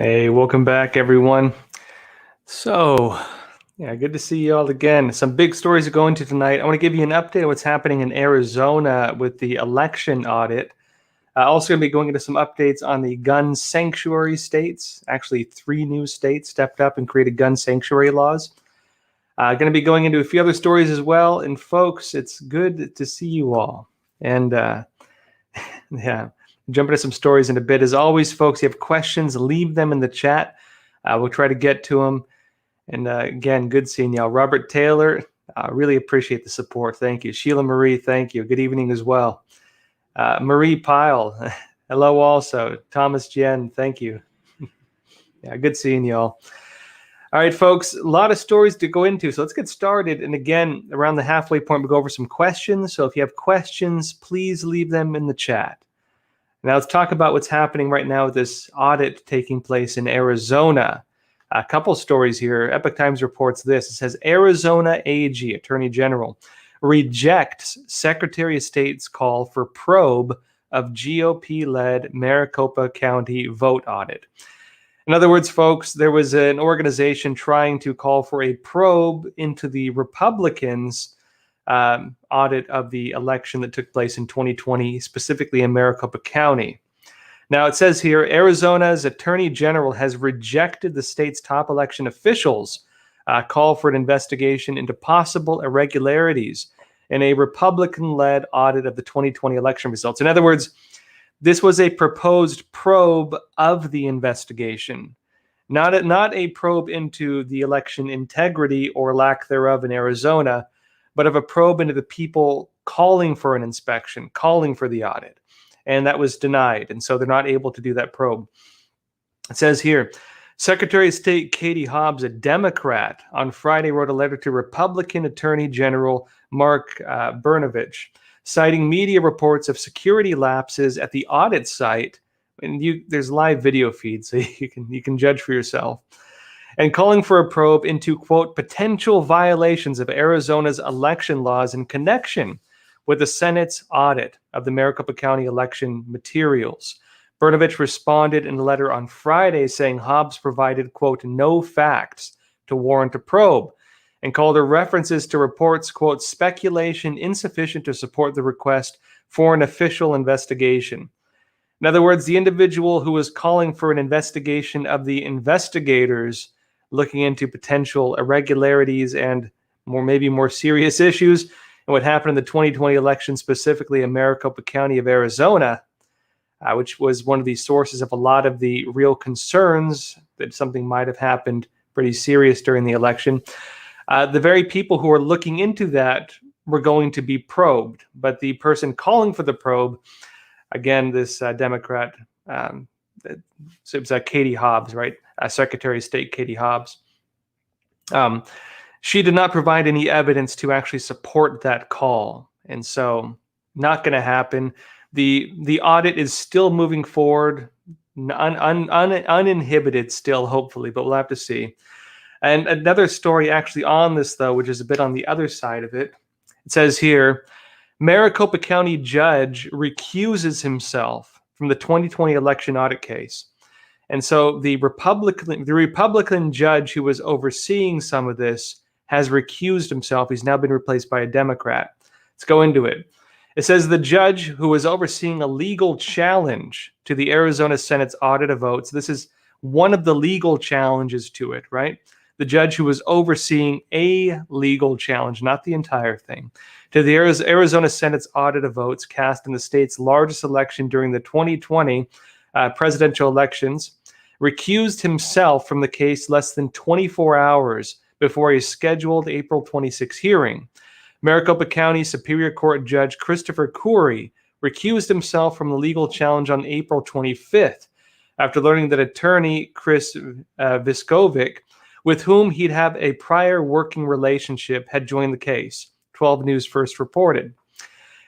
Hey, welcome back, everyone. So, good to see you all again. Some big stories to go into tonight. I want to give you an update on what's happening in Arizona with the election audit. Also going to be going into some updates on the gun sanctuary states. Actually, 3 new states stepped up and created gun sanctuary laws. Going to be going into a few other stories as well. And folks, it's good to see you all. And jump into some stories in a bit. As always, folks, you have questions, leave them in the chat. We'll try to get to them. And again, good seeing y'all. Robert Taylor, really appreciate the support. Thank you. Sheila Marie, thank you. Good evening as well. Marie Pyle, hello also. Thomas Jen, thank you. Good seeing y'all. All right, folks, a lot of stories to go into, so let's get started. And again, around the halfway point, we'll go over some questions. So if you have questions, please leave them in the chat. Now let's talk about what's happening right now with this audit taking place in Arizona. A couple stories here. Epoch Times reports this. It says Arizona AG, Attorney General, rejects Secretary of State's call for probe of GOP-led Maricopa County vote audit. In other words, folks, there was an organization trying to call for a probe into the Republicans' audit of the election that took place in 2020, specifically in Maricopa County. Now, it says here, Arizona's Attorney General has rejected the state's top election officials' call for an investigation into possible irregularities in a Republican-led audit of the 2020 election results. In other words, this was a proposed probe of the investigation, not a probe into the election integrity or lack thereof in Arizona, but of a probe into the people calling for an inspection, calling for the audit. And that was denied. And so they're not able to do that probe. It says here, Secretary of State Katie Hobbs, a Democrat, on Friday wrote a letter to Republican Attorney General Mark Brnovich, citing media reports of security lapses at the audit site. And there's live video feeds, so you can judge for yourself. And calling for a probe into, quote, potential violations of Arizona's election laws in connection with the Senate's audit of the Maricopa County election materials. Brnovich responded in a letter on Friday saying Hobbs provided, quote, no facts to warrant a probe, and called her references to reports, quote, speculation insufficient to support the request for an official investigation. In other words, the individual who was calling for an investigation of the investigators looking into potential irregularities and maybe more serious issues and what happened in the 2020 election, specifically in Maricopa County of Arizona, which was one of the sources of a lot of the real concerns that something might have happened pretty serious during the election. The very people who are looking into that were going to be probed, but the person calling for the probe, again, this Democrat, so it was Katie Hobbs, right? Secretary of State Katie Hobbs. She did not provide any evidence to actually support that call, and so not going to happen. The audit is still moving forward, uninhibited still, hopefully, but we'll have to see. And another story actually on this, though, which is a bit on the other side of it. It says here, Maricopa County judge recuses himself from the 2020 election audit case. And so the Republican judge who was overseeing some of this has recused himself. He's now been replaced by a Democrat. Let's go into it. It says the judge who was overseeing a legal challenge to the Arizona Senate's audit of votes. This is one of the legal challenges to it, right? The judge who was overseeing a legal challenge, not the entire thing, to the Arizona Senate's audit of votes cast in the state's largest election during the 2020 presidential elections, recused himself from the case less than 24 hours before a scheduled April 26 hearing. Maricopa County Superior Court Judge Christopher Coury recused himself from the legal challenge on April 25th after learning that attorney Chris Viskovic, with whom he'd have a prior working relationship, had joined the case, 12 News first reported.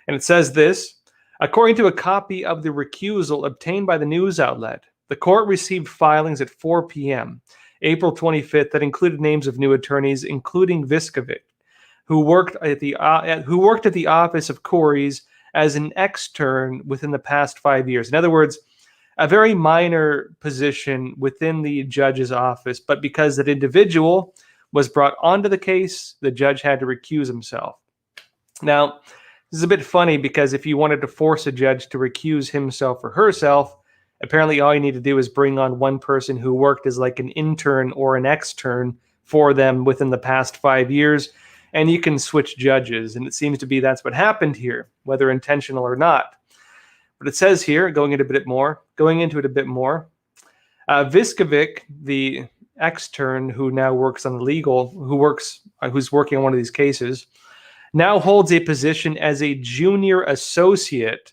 And it says this, according to a copy of the recusal obtained by the news outlet, the court received filings at 4 p.m., April 25th, that included names of new attorneys, including Viskovic, who worked at the office of Coury's as an extern within the past 5 years. In other words, a very minor position within the judge's office, but because that individual was brought onto the case, the judge had to recuse himself. Now, this is a bit funny because if you wanted to force a judge to recuse himself or herself, apparently all you need to do is bring on one person who worked as like an intern or an extern for them within the past 5 years, and you can switch judges. And it seems to be that's what happened here, whether intentional or not. But it says here, going into it a bit more, Viskovic, the extern who now works on the legal, who's working on one of these cases, now holds a position as a junior associate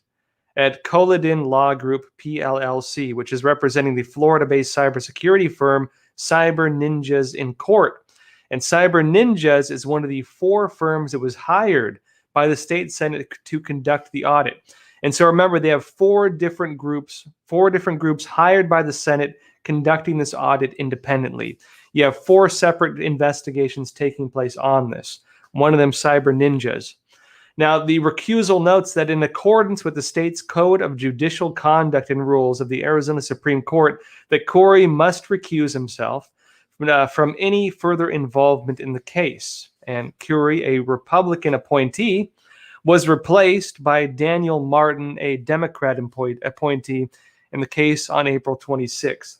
at Colodin Law Group PLLC, which is representing the Florida-based cybersecurity firm Cyber Ninjas in court. And Cyber Ninjas is one of the 4 firms that was hired by the state Senate to conduct the audit. And so remember, they have 4 different groups hired by the Senate conducting this audit independently. You have 4 separate investigations taking place on this. One of them, Cyber Ninjas. Now, the recusal notes that in accordance with the state's Code of Judicial Conduct and rules of the Arizona Supreme Court, that Corey must recuse himself from any further involvement in the case. And Curie, a Republican appointee, was replaced by Daniel Martin, a Democrat appointee, in the case on April 26th.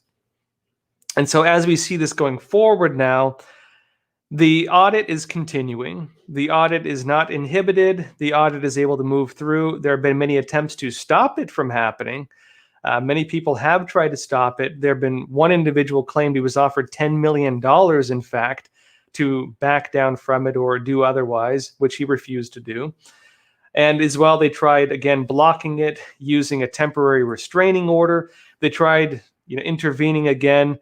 And so as we see this going forward now, the audit is continuing. The audit is not inhibited. The audit is able to move through. There have been many attempts to stop it from happening. Many people have tried to stop it. There have been one individual claimed he was offered $10 million, in fact, to back down from it or do otherwise, which he refused to do. And as well, they tried, again, blocking it using a temporary restraining order. They tried intervening again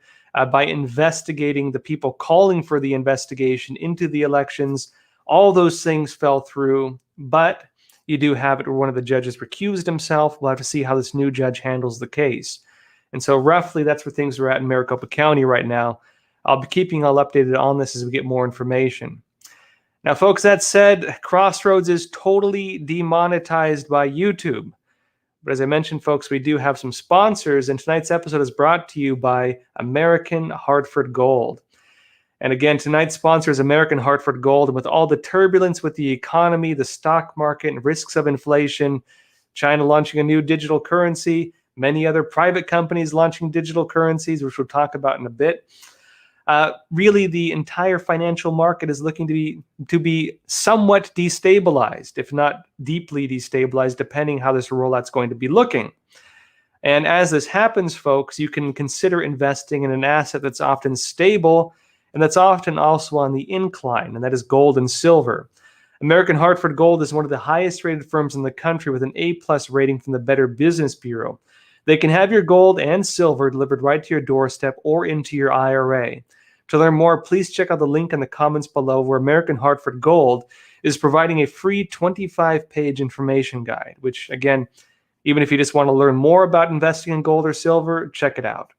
by investigating the people calling for the investigation into the elections. All those things fell through, but you do have it where one of the judges recused himself. We'll have to see how this new judge handles the case. And so roughly that's where things are at in Maricopa County right now. I'll be keeping all updated on this as we get more information. Now, folks, that said, Crossroads is totally demonetized by YouTube. But as I mentioned, folks, we do have some sponsors, and tonight's episode is brought to you by American Hartford Gold. And again, tonight's sponsor is American Hartford Gold. And with all the turbulence with the economy, the stock market, and risks of inflation, China launching a new digital currency, many other private companies launching digital currencies, which we'll talk about in a bit. Really, the entire financial market is looking to be somewhat destabilized, if not deeply destabilized, depending how this rollout's going to be looking. And as this happens, folks, you can consider investing in an asset that's often stable and that's often also on the incline, and that is gold and silver. American Hartford Gold is one of the highest rated firms in the country with an A+ rating from the Better Business Bureau. They can have your gold and silver delivered right to your doorstep or into your IRA. To learn more, please check out the link in the comments below where American Hartford Gold is providing a free 25-page information guide, which, again, even if you just want to learn more about investing in gold or silver, check it out.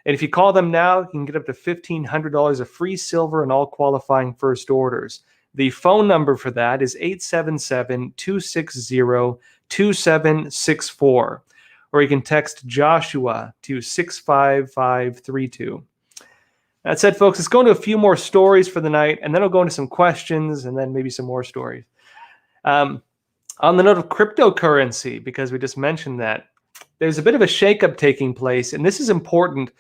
And if you call them now, you can get up to $1,500 of free silver in all qualifying first orders. The phone number for that is 877-260-2764, or you can text Joshua to 65532. That said, folks, let's go into a few more stories for the night, and then I'll go into some questions and then maybe some more stories. On the note of cryptocurrency, because we just mentioned that, there's a bit of a shakeup taking place, and this is important.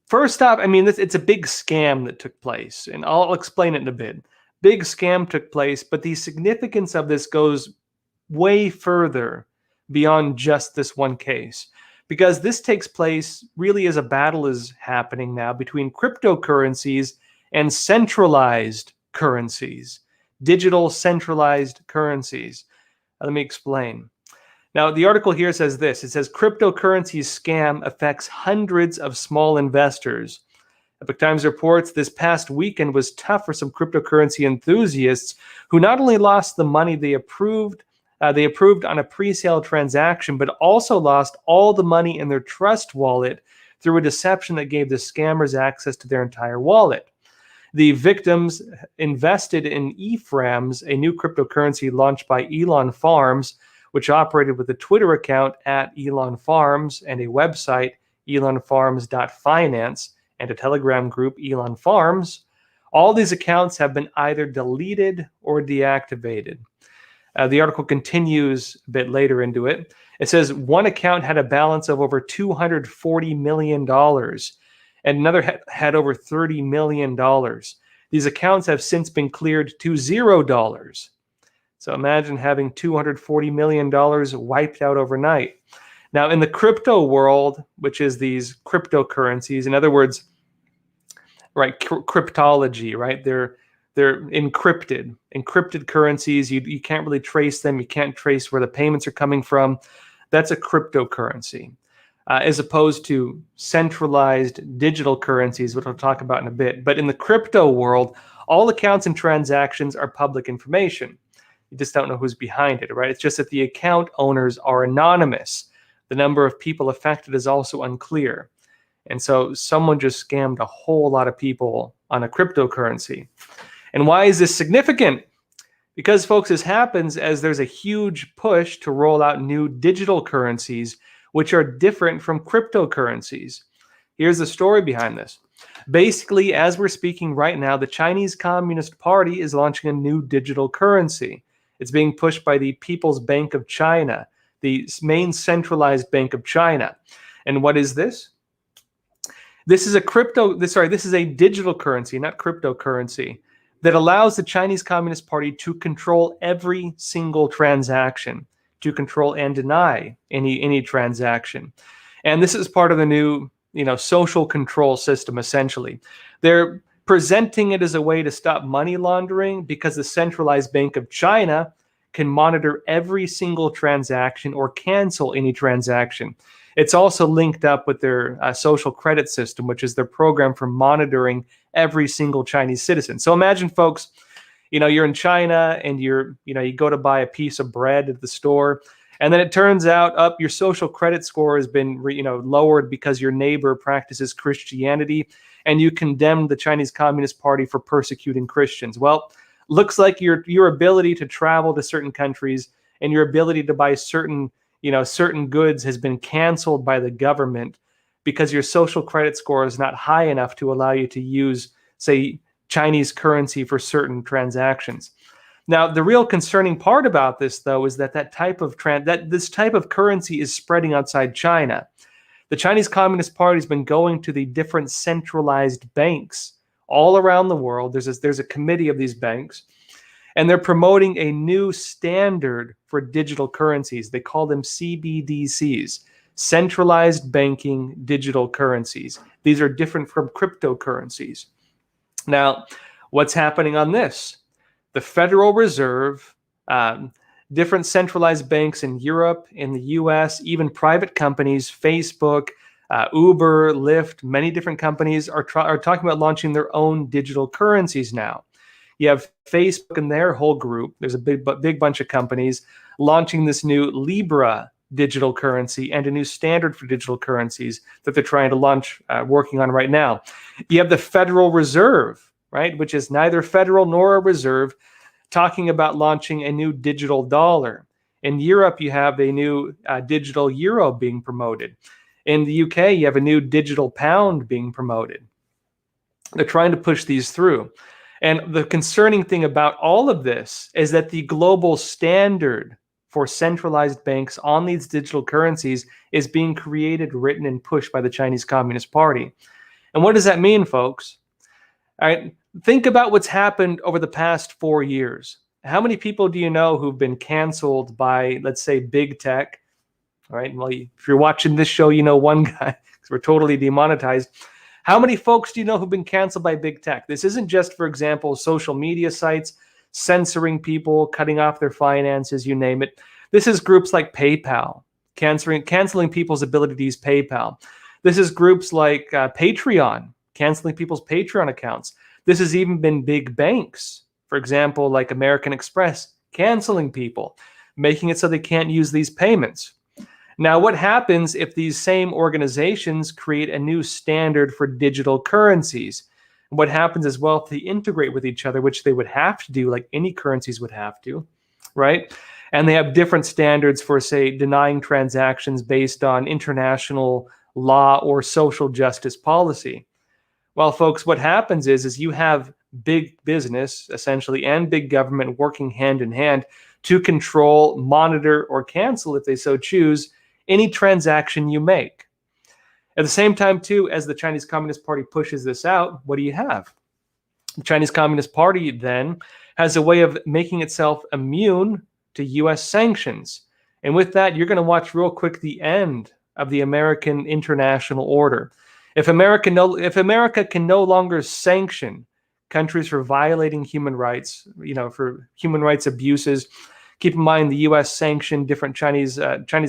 First off, I mean, it's a big scam that took place, and I'll explain it in a bit. Big scam took place, but the significance of this goes way further beyond just this one case. Because this takes place really as a battle is happening now between cryptocurrencies and centralized currencies, digital centralized currencies. Let me explain. Now, the article here says this. It says, cryptocurrency scam affects hundreds of small investors. Epoch Times reports this past weekend was tough for some cryptocurrency enthusiasts who not only lost the money they approved on a pre-sale transaction, but also lost all the money in their trust wallet through a deception that gave the scammers access to their entire wallet. The victims invested in Ephraim's, a new cryptocurrency launched by Elon Farms, which operated with a Twitter account at Elon Farms and a website, elonfarms.finance, and a Telegram group, Elon Farms. All these accounts have been either deleted or deactivated. The article continues a bit later into it. It says one account had a balance of over $240 million, and another had over $30 million. These accounts have since been cleared to $0. So imagine having $240 million wiped out overnight. Now, in the crypto world, which is these cryptocurrencies, in other words, right, cryptology, right? They're encrypted currencies. You can't really trace them. You can't trace where the payments are coming from. That's a cryptocurrency, as opposed to centralized digital currencies, which I'll talk about in a bit. But in the crypto world, all accounts and transactions are public information. You just don't know who's behind it, right? It's just that the account owners are anonymous. The number of people affected is also unclear. And so someone just scammed a whole lot of people on a cryptocurrency. And why is this significant? Because, folks, this happens as there's a huge push to roll out new digital currencies, which are different from cryptocurrencies. Here's the story behind this. Basically, as we're speaking right now, the Chinese Communist Party is launching a new digital currency. It's being pushed by the People's Bank of China, the main centralized bank of China. And what is this? This is a digital currency, not cryptocurrency, that allows the Chinese Communist Party to control every single transaction, to control and deny any transaction. And this is part of the new, social control system, essentially. They're presenting it as a way to stop money laundering because the centralized Bank of China can monitor every single transaction or cancel any transaction. It's also linked up with their social credit system, which is their program for monitoring every single Chinese citizen. So imagine, folks, you're in China and you go to buy a piece of bread at the store, and then it turns out your social credit score has been lowered because your neighbor practices Christianity, and you condemn the Chinese Communist Party for persecuting Christians. Well, looks like your ability to travel to certain countries and your ability to buy certain goods has been canceled by the government because your social credit score is not high enough to allow you to use, say, Chinese currency for certain transactions. Now, the real concerning part about this, though, is that this type of currency is spreading outside China. The Chinese Communist Party has been going to the different centralized banks all around the world. There's a committee of these banks, and they're promoting a new standard for digital currencies. They call them CBDCs, centralized banking digital currencies. These are different from cryptocurrencies. Now, what's happening on this? The Federal Reserve, different centralized banks in Europe, in the US, even private companies, Facebook, Uber, Lyft, many different companies are talking about launching their own digital currencies now. You have Facebook and their whole group. There's a big bunch of companies launching this new Libra digital currency and a new standard for digital currencies that they're trying to launch, working on right now. You have the Federal Reserve, right, which is neither federal nor a reserve, talking about launching a new digital dollar. In Europe, you have a new digital euro being promoted. In the UK, you have a new digital pound being promoted. They're trying to push these through. And the concerning thing about all of this is that the global standard for centralized banks on these digital currencies is being created, written, and pushed by the Chinese Communist Party. And what does that mean, folks? All right, think about what's happened over the past 4 years. How many people do you know who've been canceled by, let's say, big tech? All right, well, if you're watching this show, you know one guy, because we're totally demonetized. How many folks do you know who've been canceled by big tech? This isn't just, for example, social media sites censoring people, cutting off their finances, you name it. This is groups like PayPal, canceling people's ability to use PayPal. This is groups like Patreon, canceling people's Patreon accounts. This has even been big banks, for example, like American Express, canceling people, making it so they can't use these payments. Now, what happens if these same organizations create a new standard for digital currencies? What happens as well if they integrate with each other, which they would have to do, like any currencies would have to, right? And they have different standards for, say, denying transactions based on international law or social justice policy. Well, folks, what happens is you have big business, essentially, and big government working hand in hand to control, monitor, or cancel, if they so choose, any transaction you make. At the same time, too, as the Chinese Communist Party pushes this out, what do you have? The Chinese Communist Party then has a way of making itself immune to U.S. sanctions. And with that, you're going to watch real quick the end of the American international order. If America can no longer sanction countries for violating human rights, for human rights abuses, keep in mind the U.S. sanctioned different Chinese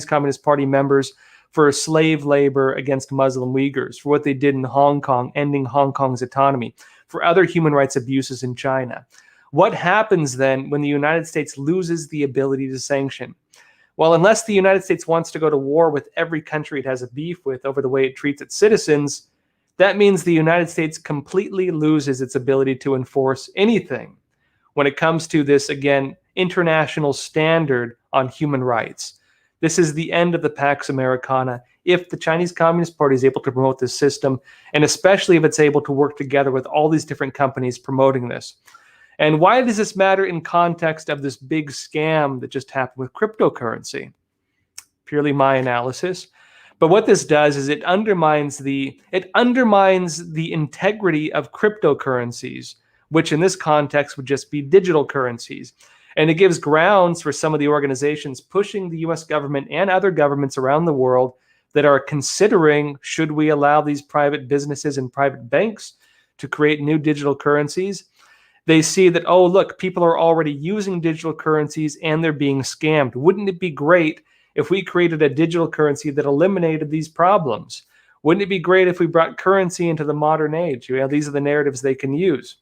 Communist Party members for slave labor against Muslim Uyghurs, for what they did in Hong Kong, ending Hong Kong's autonomy, for other human rights abuses in China. What happens then when the United States loses the ability to sanction? Well, unless the United States wants to go to war with every country it has a beef with over the way it treats its citizens, that means the United States completely loses its ability to enforce anything when it comes to this, again, international standard on human rights. This is the end of the Pax Americana if the Chinese Communist Party is able to promote this system, and especially if it's able to work together with all these different companies promoting this. And why does this matter in context of this big scam that just happened with cryptocurrency? Purely my analysis. But what this does is it undermines the integrity of cryptocurrencies, which in this context would just be digital currencies. And it gives grounds for some of the organizations pushing the US government and other governments around the world that are considering, should we allow these private businesses and private banks to create new digital currencies? They see that, oh, look, people are already using digital currencies and they're being scammed. Wouldn't it be great if we created a digital currency that eliminated these problems? Wouldn't it be great if we brought currency into the modern age? These are the narratives they can use.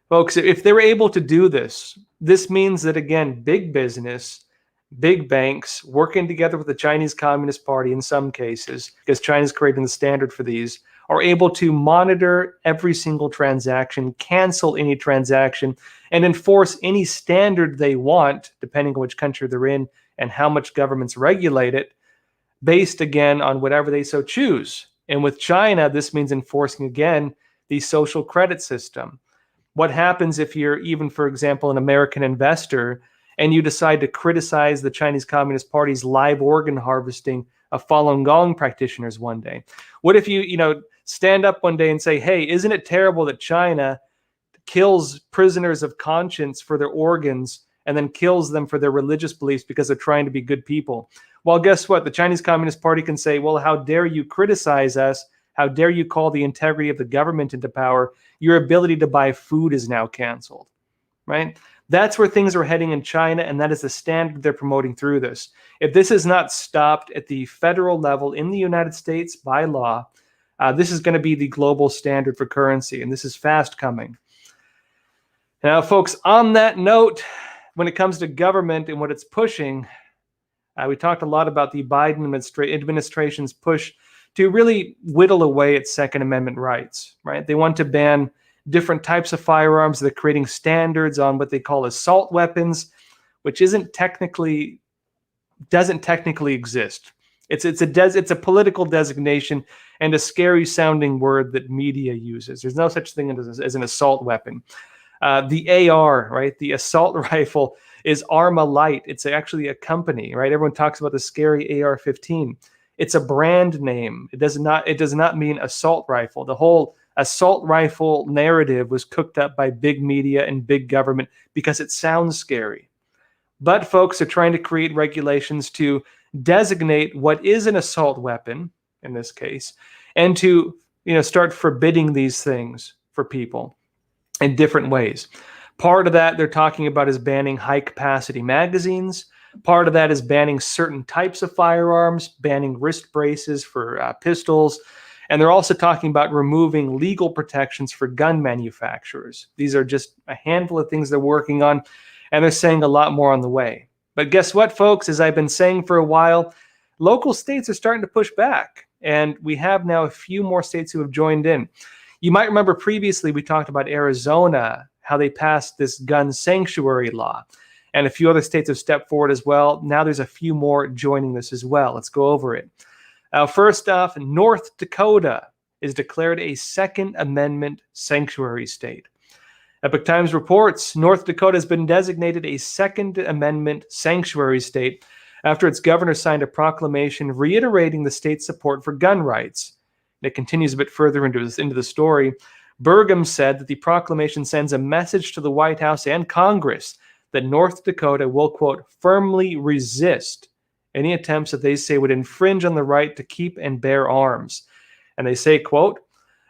Folks, if they're able to do this, this means that, again, big business, big banks working together with the Chinese Communist Party in some cases, because China's creating the standard for these, are able to monitor every single transaction, cancel any transaction, and enforce any standard they want, depending on which country they're in and how much governments regulate it, based, again, on whatever they so choose. And with China, this means enforcing, again, the social credit system. What happens if you're even, for example, an American investor and you decide to criticize the Chinese Communist Party's live organ harvesting of Falun Gong practitioners one day? What if you stand up one day and say, hey, isn't it terrible that China kills prisoners of conscience for their organs and then kills them for their religious beliefs because they're trying to be good people? Well, guess what? The Chinese Communist Party can say, well, how dare you criticize us? How dare you call the integrity of the government into power? Your ability to buy food is now canceled, right? That's where things are heading in China, and that is the standard they're promoting through this. If this is not stopped at the federal level in the United States by law, this is going to be the global standard for currency, and this is fast coming. Now, folks, on that note, when it comes to government and what it's pushing, we talked a lot about the Biden administration's push to really whittle away at Second Amendment rights, right? They want to ban different types of firearms. They're creating standards on what they call assault weapons, which doesn't technically exist. It's a political designation and a scary sounding word that media uses. There's no such thing as an assault weapon. The AR, right? The assault rifle is Armalite. It's actually a company, right? Everyone talks about the scary AR-15. It's a brand name. It does not mean assault rifle. The whole assault rifle narrative was cooked up by big media and big government because it sounds scary. But folks are trying to create regulations to designate what is an assault weapon in this case, and to start forbidding these things for people in different ways. Part of that they're talking about is banning high-capacity magazines. Part of that is banning certain types of firearms, banning wrist braces for pistols. And they're also talking about removing legal protections for gun manufacturers. These are just a handful of things they're working on, and they're saying a lot more on the way. But guess what, folks? As I've been saying for a while, local states are starting to push back, and we have now a few more states who have joined in. You might remember previously we talked about Arizona, how they passed this gun sanctuary law. and a few other states have stepped forward as well. Now there's a few more joining this as well. Let's go over it. First off, North Dakota is declared a Second Amendment sanctuary state. Epoch Times reports North Dakota has been designated a Second Amendment sanctuary state after its governor signed a proclamation reiterating the state's support for gun rights. And it continues a bit further into the story. Burgum said that the proclamation sends a message to the White House and Congress that North Dakota will, quote, firmly resist any attempts that they say would infringe on the right to keep and bear arms. And they say, quote,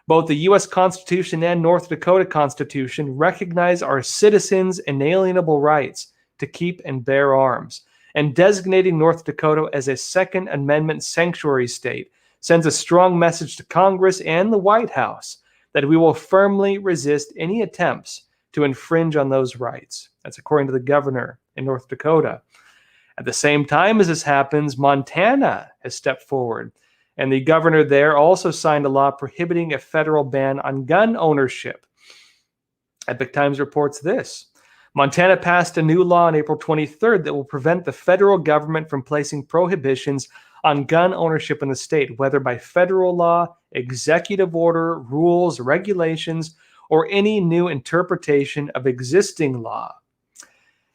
both the U.S. Constitution and North Dakota Constitution recognize our citizens' inalienable rights to keep and bear arms, and designating North Dakota as a Second Amendment sanctuary state sends a strong message to Congress and the White House that we will firmly resist any attempts to infringe on those rights. That's according to the governor in North Dakota. At the same time as this happens, Montana has stepped forward, and the governor there also signed a law prohibiting a federal ban on gun ownership. Epoch Times reports this. Montana passed a new law on April 23rd that will prevent the federal government from placing prohibitions on gun ownership in the state, whether by federal law, executive order, rules, regulations, or any new interpretation of existing law.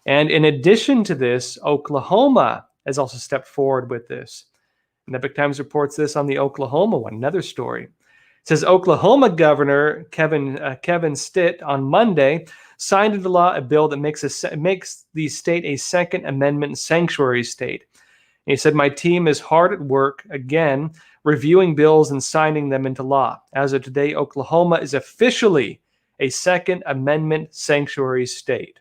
And in addition to this, Oklahoma has also stepped forward with this. And Epoch Times reports this on the Oklahoma one, another story. It says Oklahoma Governor Kevin Stitt on Monday signed into law a bill that makes the state a Second Amendment sanctuary state. And he said, my team is hard at work, again, reviewing bills and signing them into law. As of today, Oklahoma is officially a Second Amendment sanctuary state.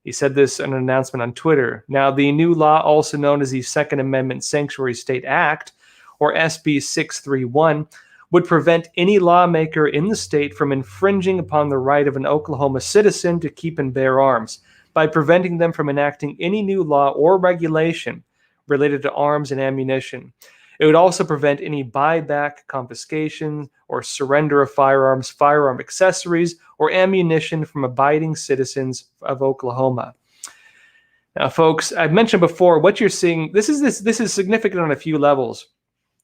He said this in an announcement on Twitter. Now, the new law, also known as the Second Amendment Sanctuary State Act, or SB 631, would prevent any lawmaker in the state from infringing upon the right of an Oklahoma citizen to keep and bear arms by preventing them from enacting any new law or regulation related to arms and ammunition. It would also prevent any buyback, confiscation, or surrender of firearms, firearm accessories, or ammunition from abiding citizens of Oklahoma. Now, folks, I've mentioned before, what you're seeing, this is significant on a few levels.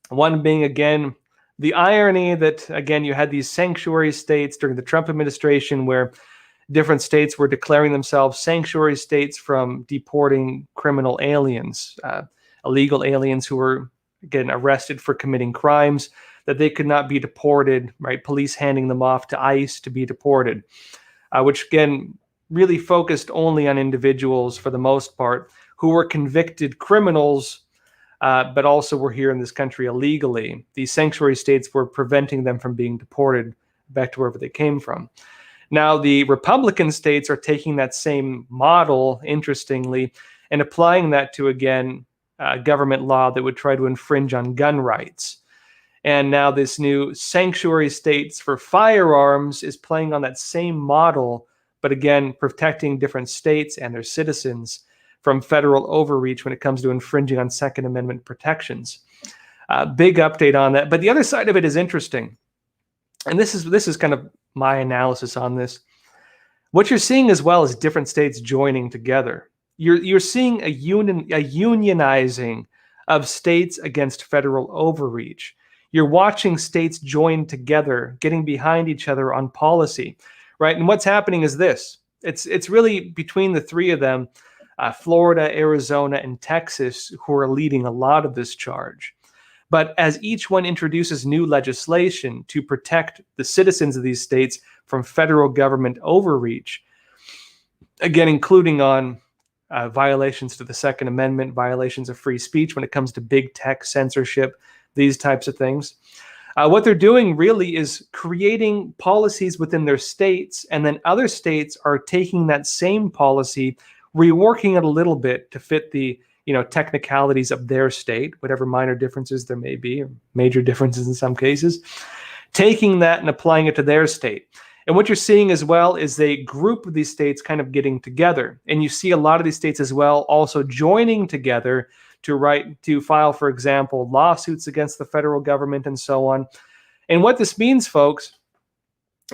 One being, again, the irony that, again, you had these sanctuary states during the Trump administration where different states were declaring themselves sanctuary states from deporting criminal aliens, illegal aliens who were getting arrested for committing crimes, that they could not be deported, right? Police handing them off to ICE to be deported, which again really focused only on individuals for the most part who were convicted criminals, but also were here in this country illegally. These sanctuary states were preventing them from being deported back to wherever they came from. Now, the Republican states are taking that same model, interestingly, and applying that to, again, government law that would try to infringe on gun rights. And now this new sanctuary states for firearms is playing on that same model, but again, protecting different states and their citizens from federal overreach when it comes to infringing on Second Amendment protections. Big update on that. But the other side of it is interesting. And this is kind of my analysis on this. What you're seeing as well is different states joining together. You're seeing a unionizing of states against federal overreach. You're watching states join together, getting behind each other on policy, right? And what's happening is this. It's really between the three of them, Florida, Arizona, and Texas, who are leading a lot of this charge. But as each one introduces new legislation to protect the citizens of these states from federal government overreach, again, including on violations to the Second Amendment, violations of free speech when it comes to big tech censorship, these types of things. What they're doing really is creating policies within their states, and then other states are taking that same policy, reworking it a little bit to fit the technicalities of their state, whatever minor differences there may be, or major differences in some cases, taking that and applying it to their state. And what you're seeing as well is a group of these states kind of getting together. And you see a lot of these states as well also joining together to file, for example, lawsuits against the federal government and so on. And what this means, folks,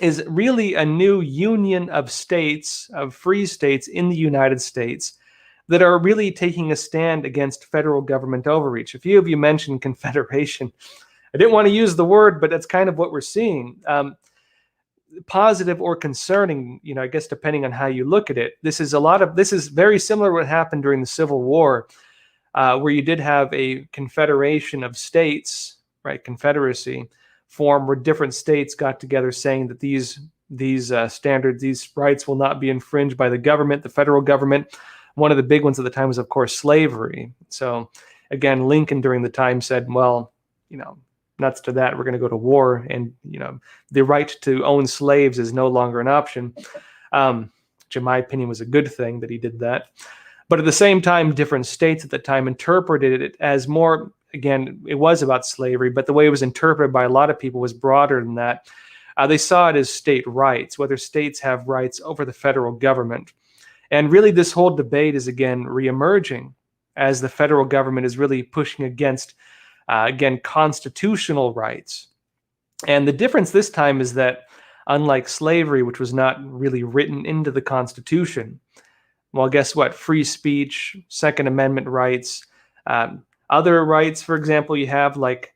is really a new union of states, of free states in the United States that are really taking a stand against federal government overreach. A few of you mentioned confederation. I didn't want to use the word, but that's kind of what we're seeing. Positive or concerning, I guess depending on how you look at it. This is very similar to what happened during the Civil War, where you did have a confederation of states, right? Confederacy form where different states got together saying that these standards, these rights will not be infringed by the government, the federal government. One of the big ones at the time was, of course, slavery. So again, Lincoln during the time said, well, nuts to that, we're going to go to war, and the right to own slaves is no longer an option, which in my opinion was a good thing that he did that. But at the same time, different states at the time interpreted it as more, again, it was about slavery, but the way it was interpreted by a lot of people was broader than that. They saw it as state rights, whether states have rights over the federal government. And really this whole debate is again reemerging as the federal government is really pushing against, again, constitutional rights. And the difference this time is that unlike slavery, which was not really written into the Constitution, well, guess what? Free speech, Second Amendment rights, other rights, for example, you have like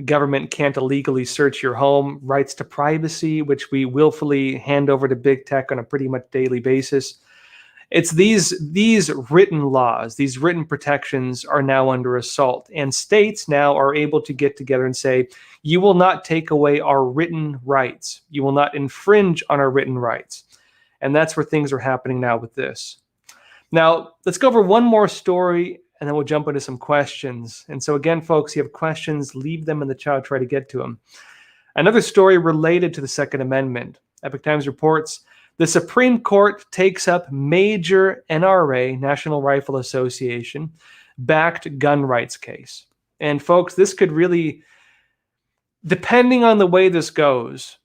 government can't illegally search your home, rights to privacy, which we willfully hand over to big tech on a pretty much daily basis. It's these written laws, these written protections are now under assault, and states now are able to get together and say, you will not take away our written rights. You will not infringe on our written rights. And that's where things are happening now with this. Now, let's go over one more story, and then we'll jump into some questions. And so again, folks, you have questions, leave them in the chat, I'll try to get to them. Another story related to the Second Amendment. Epoch Times reports, the Supreme Court takes up major NRA, National Rifle Association, backed gun rights case. And folks, this could really, depending on the way this goes,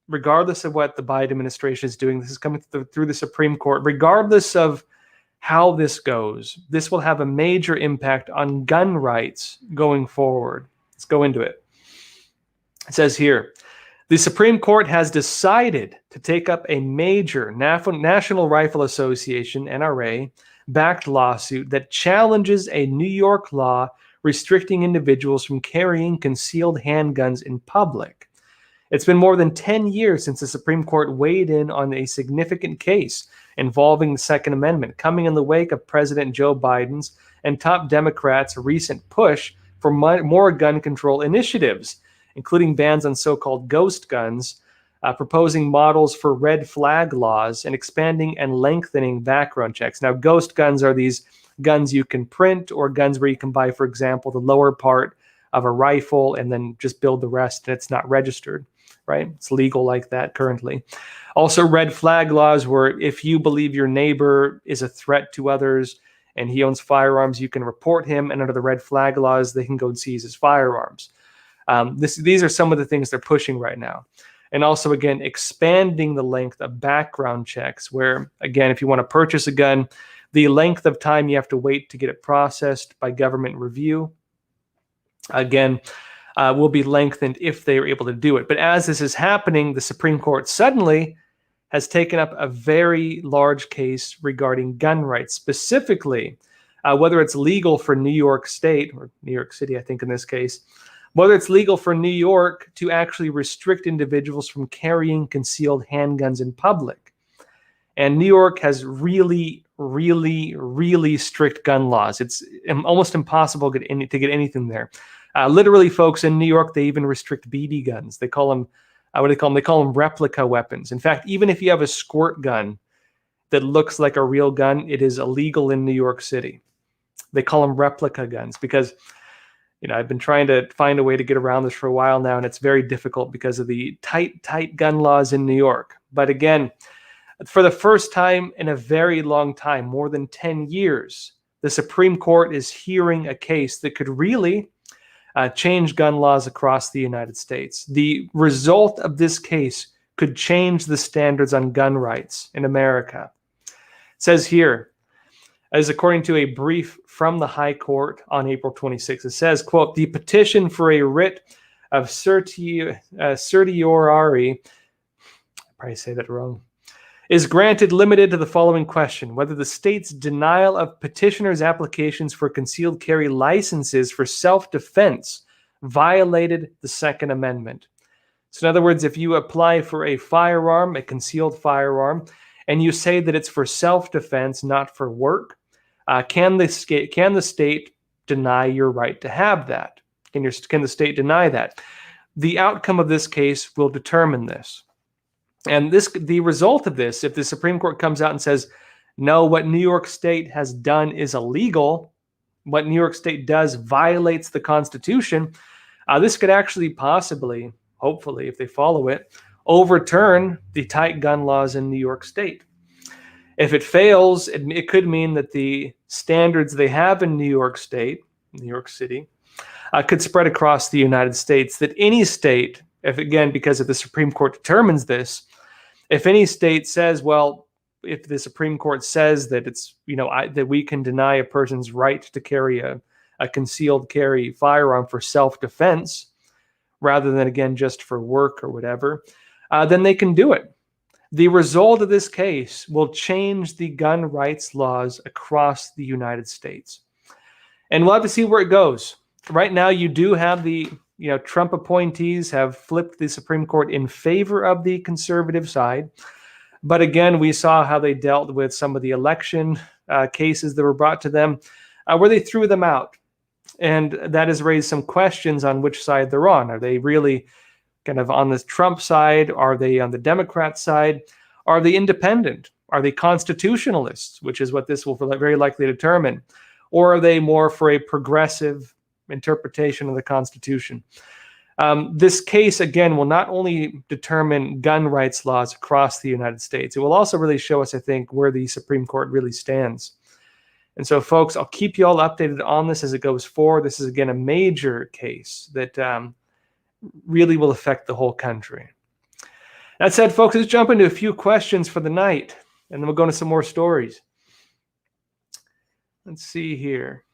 regardless of what the Biden administration is doing, this is coming through the Supreme Court, regardless of how this goes, this will have a major impact on gun rights going forward. Let's go into it. It says here, the Supreme Court has decided to take up a major National Rifle Association, NRA, backed lawsuit that challenges a New York law restricting individuals from carrying concealed handguns in public. It's been more than 10 years since the Supreme Court weighed in on a significant case involving the Second Amendment, coming in the wake of President Joe Biden's and top Democrats' recent push for more gun control initiatives, including bans on so-called ghost guns, proposing models for red flag laws, and expanding and lengthening background checks. Now, ghost guns are these guns you can print, or guns where you can buy, for example, the lower part of a rifle and then just build the rest, and it's not registered, right? It's legal like that currently. Also, red flag laws where if you believe your neighbor is a threat to others and he owns firearms, you can report him, and under the red flag laws, they can go and seize his firearms. These are some of the things they're pushing right now. And also, again, expanding the length of background checks where, again, if you want to purchase a gun, the length of time you have to wait to get it processed by government review, again, will be lengthened if they are able to do it. But as this is happening, the Supreme Court suddenly has taken up a very large case regarding gun rights, specifically whether it's legal for New York State, or New York City, I think in this case, whether it's legal for New York to actually restrict individuals from carrying concealed handguns in public. And New York has really, really, really strict gun laws. It's almost impossible to get anything there. Literally, folks, in New York, they even restrict BB guns. They call them, what do they call them? They call them replica weapons. In fact, even if you have a squirt gun that looks like a real gun, it is illegal in New York City. They call them replica guns because, I've been trying to find a way to get around this for a while now, and it's very difficult because of the tight gun laws in New York. But again, for the first time in a very long time, more than 10 years, the Supreme Court is hearing a case that could really change gun laws across the United States. The result of this case could change the standards on gun rights in America. It says here, as according to a brief from the High Court on April 26, it says, quote, the petition for a writ of certiorari, I probably say that wrong, is granted limited to the following question: whether the state's denial of petitioners' applications for concealed carry licenses for self-defense violated the Second Amendment. So in other words, if you apply for a firearm, a concealed firearm, and you say that it's for self-defense, not for work, can the state deny your right to have that? Can the state deny that? The outcome of this case will determine this. And the result of this, if the Supreme Court comes out and says, no, what New York State has done is illegal, what New York State does violates the Constitution, this could actually possibly, hopefully, if they follow it, overturn the tight gun laws in New York State. If it fails, it could mean that the standards they have in New York State, New York City, could spread across the United States, that any state, because if the Supreme Court determines this, if any state says, well, if the Supreme Court says that it's, that we can deny a person's right to carry a concealed carry firearm for self-defense, rather than, again, just for work or whatever, then they can do it. The result of this case will change the gun rights laws across the United States. And we'll have to see where it goes. Right now, you do have the, Trump appointees have flipped the Supreme Court in favor of the conservative side. But again, we saw how they dealt with some of the election cases that were brought to them, where they threw them out. And that has raised some questions on which side they're on. Are they really kind of on the Trump side? Are they on the Democrat side? Are they independent? Are they constitutionalists, which is what this will very likely determine? Or are they more for a progressive interpretation of the Constitution? This case, again, will not only determine gun rights laws across the United States, it will also really show us, I think, where the Supreme Court really stands. And so, folks, I'll keep you all updated on this as it goes forward. This is, again, a major case that really will affect the whole country. That said, folks, let's jump into a few questions for the night, and then we'll go into some more stories. Let's see here.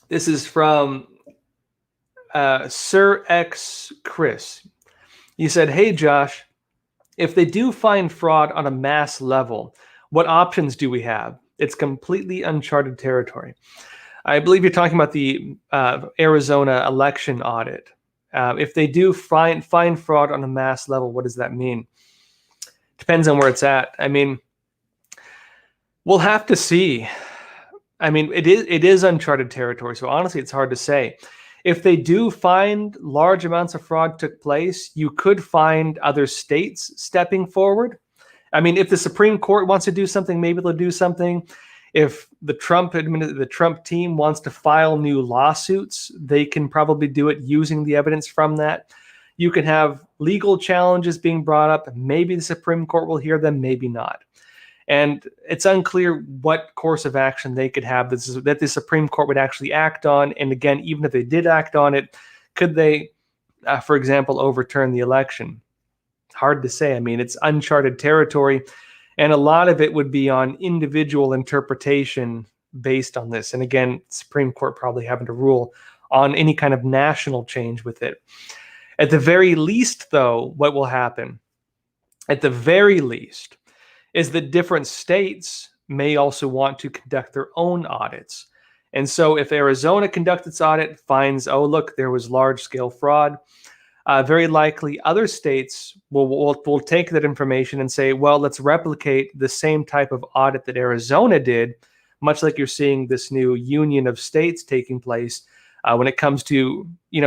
This is from Sir X Chris. You said, hey, Josh, if they do find fraud on a mass level, what options do we have? It's completely uncharted territory. I believe you're talking about the Arizona election audit. If they do find fraud on a mass level, what does that mean? Depends on where it's at. I mean, we'll have to see. I mean, it is uncharted territory, so honestly, it's hard to say. If they do find large amounts of fraud took place, you could find other states stepping forward. I mean, if the Supreme Court wants to do something, maybe they'll do something. If the Trump team wants to file new lawsuits, they can probably do it using the evidence from that. You can have legal challenges being brought up. Maybe the Supreme Court will hear them, maybe not. And it's unclear what course of action they could have that the Supreme Court would actually act on. And again, even if they did act on it, could they, for example, overturn the election? Hard to say. I mean, it's uncharted territory. And a lot of it would be on individual interpretation based on this. And again, Supreme Court probably having to rule on any kind of national change with it. At the very least, though, what will happen, at the very least, is that different states may also want to conduct their own audits. And so if Arizona conducts its audit, finds, oh, look, there was large-scale fraud, very likely other states will take that information and say, well, let's replicate the same type of audit that Arizona did, much like you're seeing this new union of states taking place when it comes to,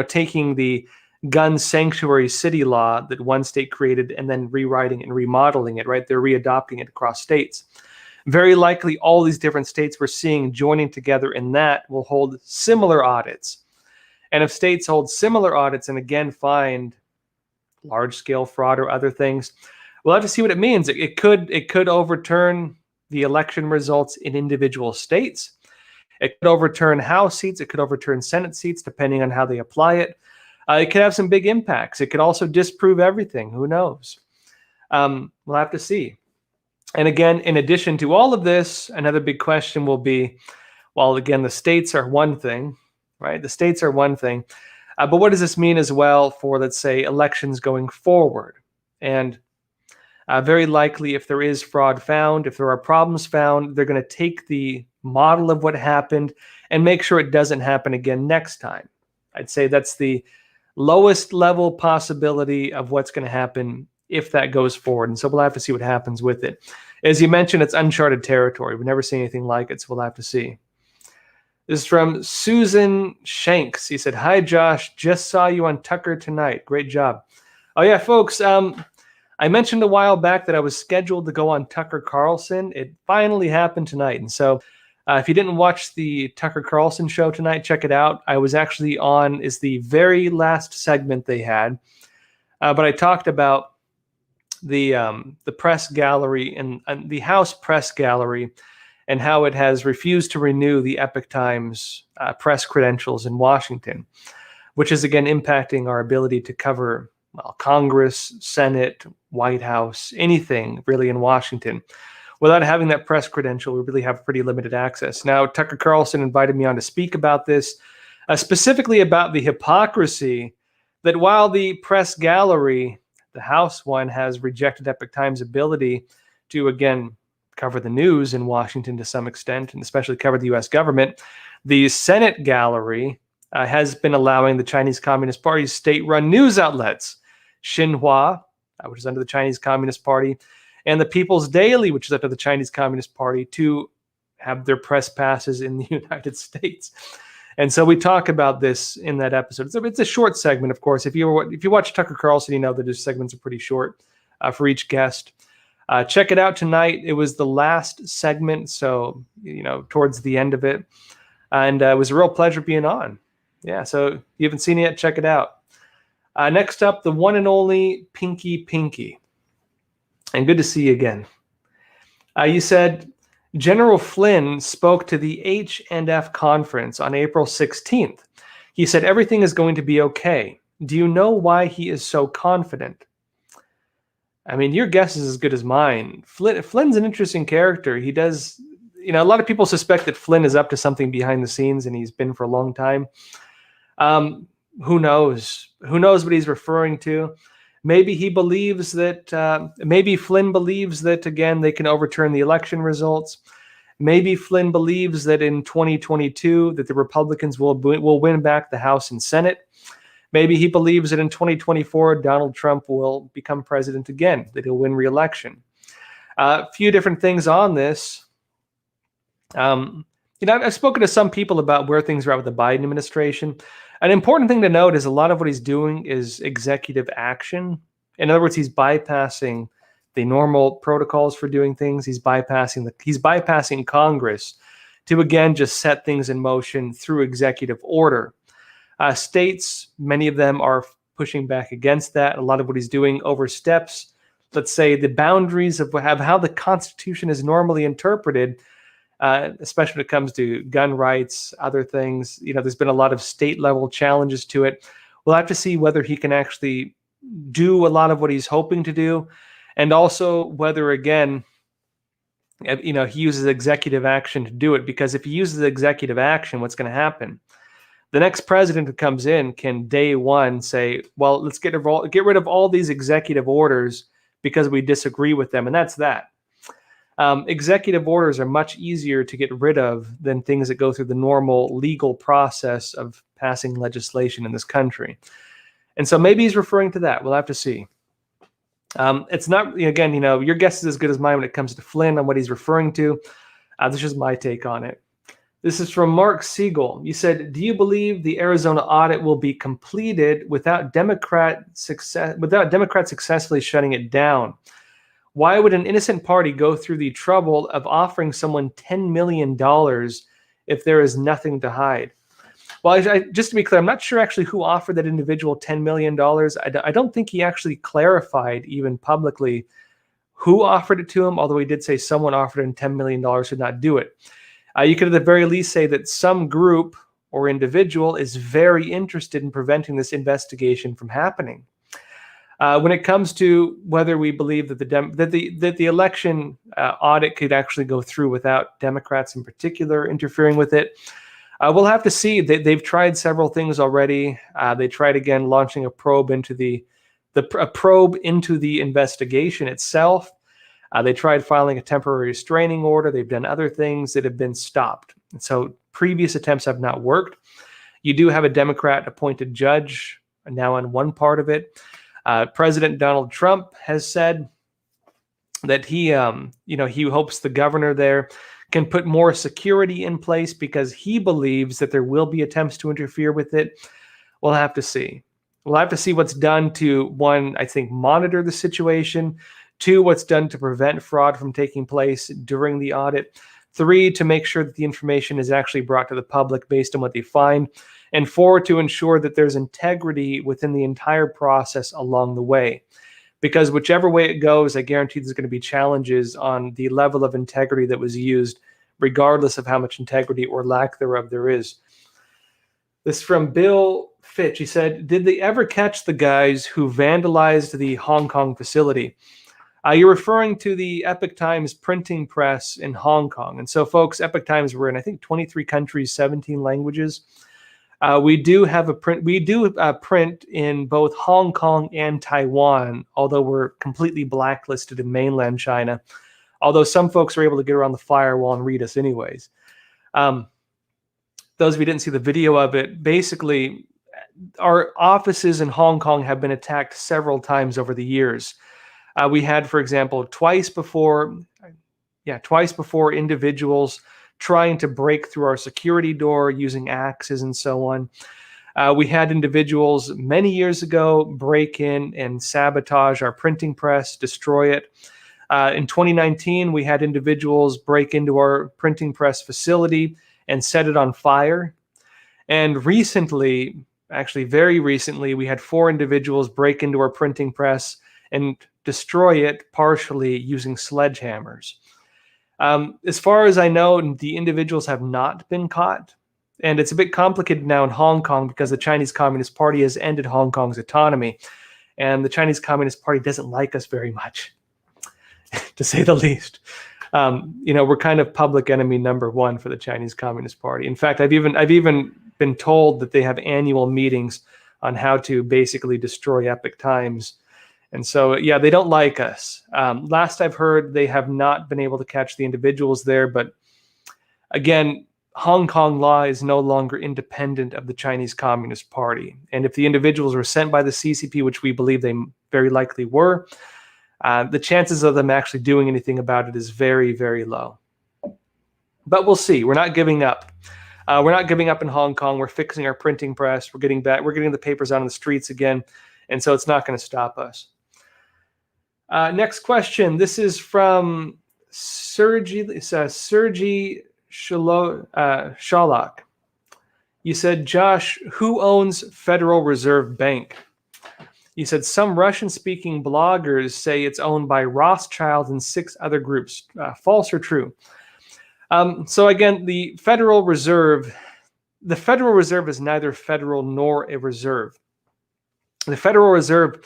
taking the gun sanctuary city law that one state created and then rewriting and remodeling it, right? They're readopting it across states. Very likely all these different states we're seeing joining together in that will hold similar audits. And if states hold similar audits and again find large-scale fraud or other things, we'll have to see what it means. It could overturn the election results in individual states. It could overturn House seats. It could overturn Senate seats, depending on how they apply it. It could have some big impacts. It could also disprove everything. Who knows? We'll have to see. And again, in addition to all of this, another big question will be, well, again, the states are one thing, right? The states are one thing. But what does this mean as well for, let's say, elections going forward? And very likely, if there is fraud found, if there are problems found, they're going to take the model of what happened and make sure it doesn't happen again next time. I'd say that's the lowest level possibility of what's going to happen if that goes forward. And so we'll have to see what happens with it. As you mentioned, it's uncharted territory. We've never seen anything like it, so we'll have to see. This is from Susan Shanks. He said, "Hi, Josh. Just saw you on Tucker tonight. Great job." Oh, yeah, folks. I mentioned a while back that I was scheduled to go on Tucker Carlson. It finally happened tonight. And so if you didn't watch the Tucker Carlson show tonight, check it out. I was actually on is the very last segment they had. But I talked about the press gallery and the House press gallery and how it has refused to renew the Epoch Times press credentials in Washington, which is, again, impacting our ability to cover Congress, Senate, White House, anything really in Washington. Without having that press credential, we really have pretty limited access. Now, Tucker Carlson invited me on to speak about this, specifically about the hypocrisy that while the press gallery, the House one, has rejected Epoch Times' ability to, again, cover the news in Washington to some extent, and especially cover the U.S. government, the Senate gallery has been allowing the Chinese Communist Party's state-run news outlets, Xinhua, which is under the Chinese Communist Party, and the People's Daily, which is under the Chinese Communist Party, to have their press passes in the United States. And so we talk about this in that episode. So it's a short segment, of course. If you watch Tucker Carlson, you know that his segments are pretty short for each guest. Check it out tonight. It was the last segment, so towards the end of it, and it was a real pleasure being on. Yeah, so if you haven't seen it yet, check it out. Next up, the one and only Pinky. And good to see you again. You said, General Flynn spoke to the H&F conference on April 16th. He said everything is going to be okay. Do you know why he is so confident? I mean, your guess is as good as mine. Flynn's an interesting character. He does, a lot of people suspect that Flynn is up to something behind the scenes, and he's been for a long time. Who knows? Who knows what he's referring to? Maybe he believes that, maybe Flynn believes that, again, they can overturn the election results. Maybe Flynn believes that in 2022 that the Republicans will win back the House and Senate. Maybe he believes that in 2024 Donald Trump will become president again, that he'll win re-election. A few different things on this. I've spoken to some people about where things are at with the Biden administration. An important thing to note is a lot of what he's doing is executive action. In other words, he's bypassing the normal protocols for doing things. He's bypassing Congress to, again, just set things in motion through executive order. States, many of them are pushing back against that. A lot of what he's doing oversteps, let's say, the boundaries of how the Constitution is normally interpreted, especially when it comes to gun rights, other things. There's been a lot of state-level challenges to it. We'll have to see whether he can actually do a lot of what he's hoping to do, and also whether, again, he uses executive action to do it. Because if he uses executive action, what's going to happen? The next president who comes in can day one say, well, let's get rid of all these executive orders because we disagree with them, and that's that. Executive orders are much easier to get rid of than things that go through the normal legal process of passing legislation in this country. And so maybe he's referring to that. We'll have to see. It's not, again, your guess is as good as mine when it comes to Flynn on what he's referring to. This is my take on it. This is from Mark Siegel. You said, do you believe the Arizona audit will be completed without Democrats successfully shutting it down? Why would an innocent party go through the trouble of offering someone $10 million if there is nothing to hide? Well, just to be clear, I'm not sure actually who offered that individual $10 million. I don't think he actually clarified even publicly who offered it to him, although he did say someone offered him $10 million to not do it. You could at the very least say that some group or individual is very interested in preventing this investigation from happening. When it comes to whether we believe that the election audit could actually go through without Democrats in particular interfering with it, We'll have to see. They've tried several things already. They tried again launching a probe into a probe into the investigation itself. They tried filing a temporary restraining order. They've done other things that have been stopped. And so previous attempts have not worked. You do have a Democrat-appointed judge now on one part of it. President Donald Trump has said that he hopes the governor there can put more security in place because he believes that there will be attempts to interfere with it. We'll have to see. We'll have to see what's done to, one, I think, monitor the situation. Two, what's done to prevent fraud from taking place during the audit. Three, to make sure that the information is actually brought to the public based on what they find. And four, to ensure that there's integrity within the entire process along the way. Because whichever way it goes, I guarantee there's going to be challenges on the level of integrity that was used, regardless of how much integrity or lack thereof there is. This is from Bill Fitch. He said, did they ever catch the guys who vandalized the Hong Kong facility? You're referring to the Epoch Times printing press in Hong Kong. And so, folks, Epoch Times were in, I think, 23 countries, 17 languages. We do have a print. We do print in both Hong Kong and Taiwan, although we're completely blacklisted in mainland China. Although some folks are able to get around the firewall and read us anyways. Those of you who didn't see the video of it, basically, our offices in Hong Kong have been attacked several times over the years. We had, for example, twice before individuals trying to break through our security door using axes and so on. We had individuals many years ago break in and sabotage our printing press, destroy it. In 2019, we had individuals break into our printing press facility and set it on fire. And recently, actually very recently, we had 4 individuals break into our printing press and destroy it partially using sledgehammers. As far as I know, the individuals have not been caught. And it's a bit complicated now in Hong Kong because the Chinese Communist Party has ended Hong Kong's autonomy. And the Chinese Communist Party doesn't like us very much, to say the least. We're kind of public enemy number 1 for the Chinese Communist Party. In fact, I've even been told that they have annual meetings on how to basically destroy Epoch Times. And so, yeah, they don't like us. Last I've heard, they have not been able to catch the individuals there. But again, Hong Kong law is no longer independent of the Chinese Communist Party. And if the individuals were sent by the CCP, which we believe they very likely were, the chances of them actually doing anything about it is very, very low. But we'll see. We're not giving up. We're not giving up in Hong Kong. We're fixing our printing press. We're getting back. We're getting the papers out on the streets again. And so it's not going to stop us. Next question. This is from Sergey Shalak. You said, Josh, who owns Federal Reserve Bank? You said some Russian-speaking bloggers say it's owned by Rothschild and 6 other groups. False or true? So again, the Federal Reserve is neither federal nor a reserve. The Federal Reserve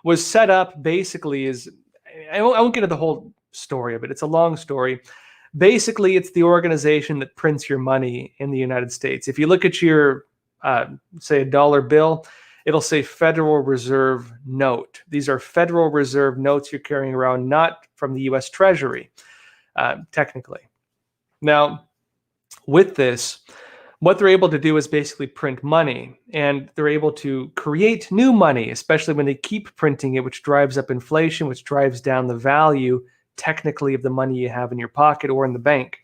was set up basically as, I won't get into the whole story of it. It's a long story. Basically, it's the organization that prints your money in the United States. If you look at your, say, a dollar bill, it'll say Federal Reserve Note. These are Federal Reserve notes you're carrying around, not from the U.S. Treasury, technically. Now, with this, what they're able to do is basically print money, and they're able to create new money, especially when they keep printing it, which drives up inflation, which drives down the value, technically, of the money you have in your pocket or in the bank.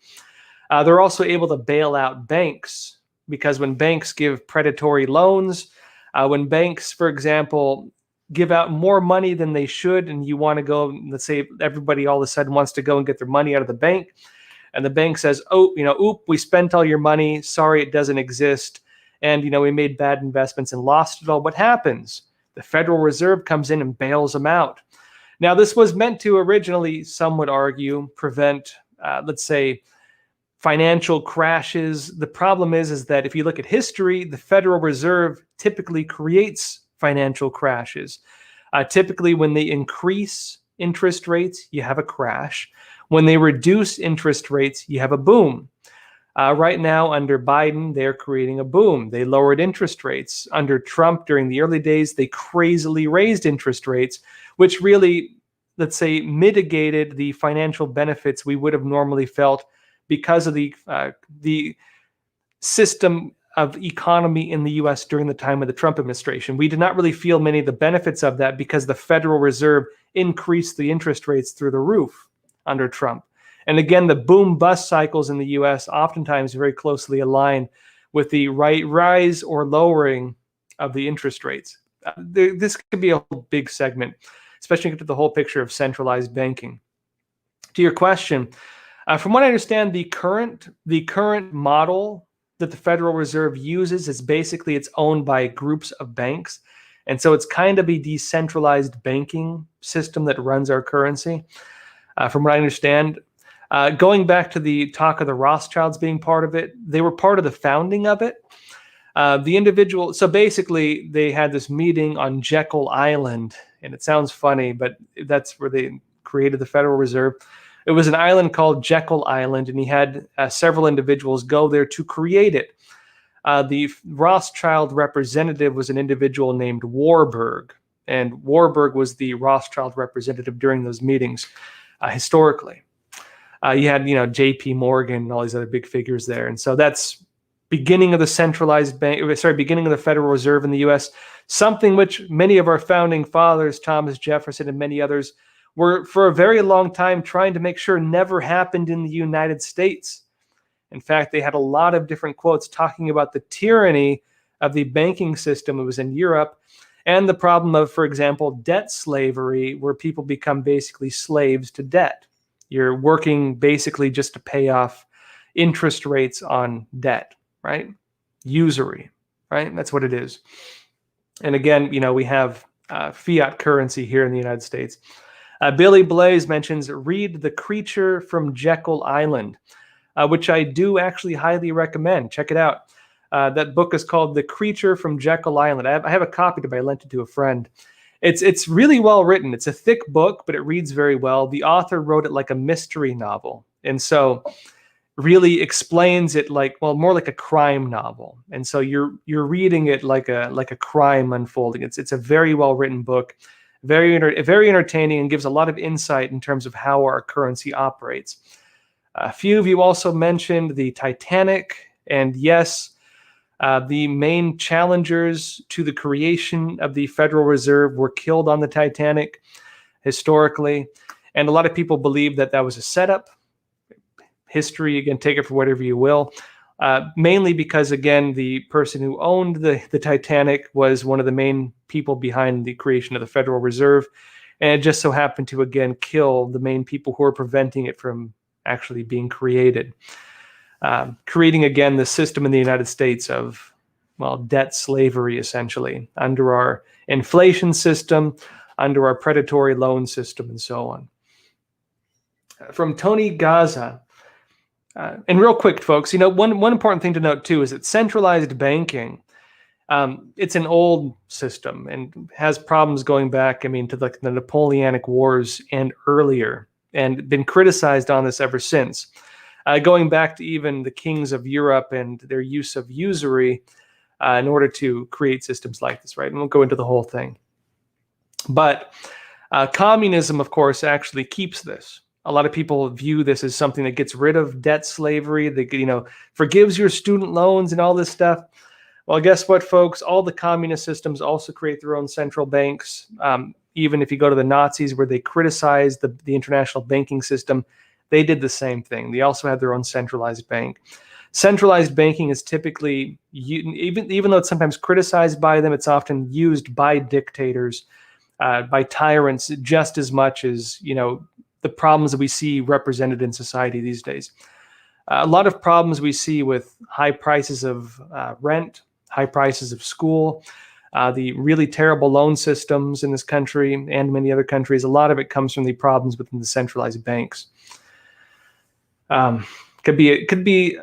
They're also able to bail out banks, because when banks give predatory loans, when banks, for example, give out more money than they should, and you want to go, let's say everybody all of a sudden wants to go and get their money out of the bank, and the bank says, oh, we spent all your money. Sorry, it doesn't exist. And, we made bad investments and lost it all. What happens? The Federal Reserve comes in and bails them out. Now, this was meant to originally, some would argue, prevent, let's say, financial crashes. The problem is that if you look at history, the Federal Reserve typically creates financial crashes. Typically, when they increase interest rates, you have a crash. When they reduce interest rates, you have a boom. Right now, under Biden, they're creating a boom. They lowered interest rates. Under Trump, during the early days, they crazily raised interest rates, which really, let's say, mitigated the financial benefits we would have normally felt because of the system of economy in the U.S. during the time of the Trump administration. We did not really feel many of the benefits of that because the Federal Reserve increased the interest rates through the roof under Trump. And again, the boom-bust cycles in the U.S. oftentimes very closely align with the rise or lowering of the interest rates. This could be a whole big segment, especially to the whole picture of centralized banking. To your question, from what I understand, the current model that the Federal Reserve uses is basically it's owned by groups of banks. And so it's kind of a decentralized banking system that runs our currency. From what I understand, going back to the talk of the Rothschilds being part of it, they were part of the founding of it. So basically they had this meeting on Jekyll Island, and it sounds funny, but that's where they created the Federal Reserve. It was an island called Jekyll Island, and he had several individuals go there to create it. The Rothschild representative was an individual named Warburg, and Warburg was the Rothschild representative during those meetings historically. You had, J.P. Morgan and all these other big figures there. And so that's beginning of the beginning of the Federal Reserve in the U.S., something which many of our founding fathers, Thomas Jefferson and many others, were for a very long time trying to make sure never happened in the United States. In fact, they had a lot of different quotes talking about the tyranny of the banking system. It was in Europe, and the problem of, for example, debt slavery, where people become basically slaves to debt. You're working basically just to pay off interest rates on debt, right? Usury, right? That's what it is. And again, we have fiat currency here in the United States. Billy Blaze mentions, read The Creature from Jekyll Island, which I do actually highly recommend. Check it out. That book is called The Creature from Jekyll Island. I have a copy of it. I lent it to a friend. It's really well written. It's a thick book, but it reads very well. The author wrote it like a mystery novel, and so really explains it more like a crime novel. And so you're reading it like a crime unfolding. It's a very well written book, very entertaining, and gives a lot of insight in terms of how our currency operates. A few of you also mentioned the Titanic, and yes, the main challengers to the creation of the Federal Reserve were killed on the Titanic historically, and a lot of people believe that was a setup. History, again, take it for whatever you will, mainly because, again, the person who owned the Titanic was one of the main people behind the creation of the Federal Reserve, and it just so happened to, again, kill the main people who were preventing it from actually being created. Creating, again, the system in the United States of, debt slavery, essentially, under our inflation system, under our predatory loan system, and so on. From Tony Gaza, and real quick, folks, one important thing to note, too, is that centralized banking, it's an old system and has problems going back, to the Napoleonic Wars and earlier, and been criticized on this ever since. Going back to even the kings of Europe and their use of usury in order to create systems like this, right? And we'll go into the whole thing. But communism, of course, actually keeps this. A lot of people view this as something that gets rid of debt slavery, that forgives your student loans and all this stuff. Well, guess what, folks? All the communist systems also create their own central banks. Even if you go to the Nazis, where they criticized the international banking system, they did the same thing. They also had their own centralized bank. Centralized banking is typically, even though it's sometimes criticized by them, it's often used by dictators, by tyrants, just as much as, the problems that we see represented in society these days. A lot of problems we see with high prices of rent, high prices of school, the really terrible loan systems in this country and many other countries, a lot of it comes from the problems within the centralized banks. There could be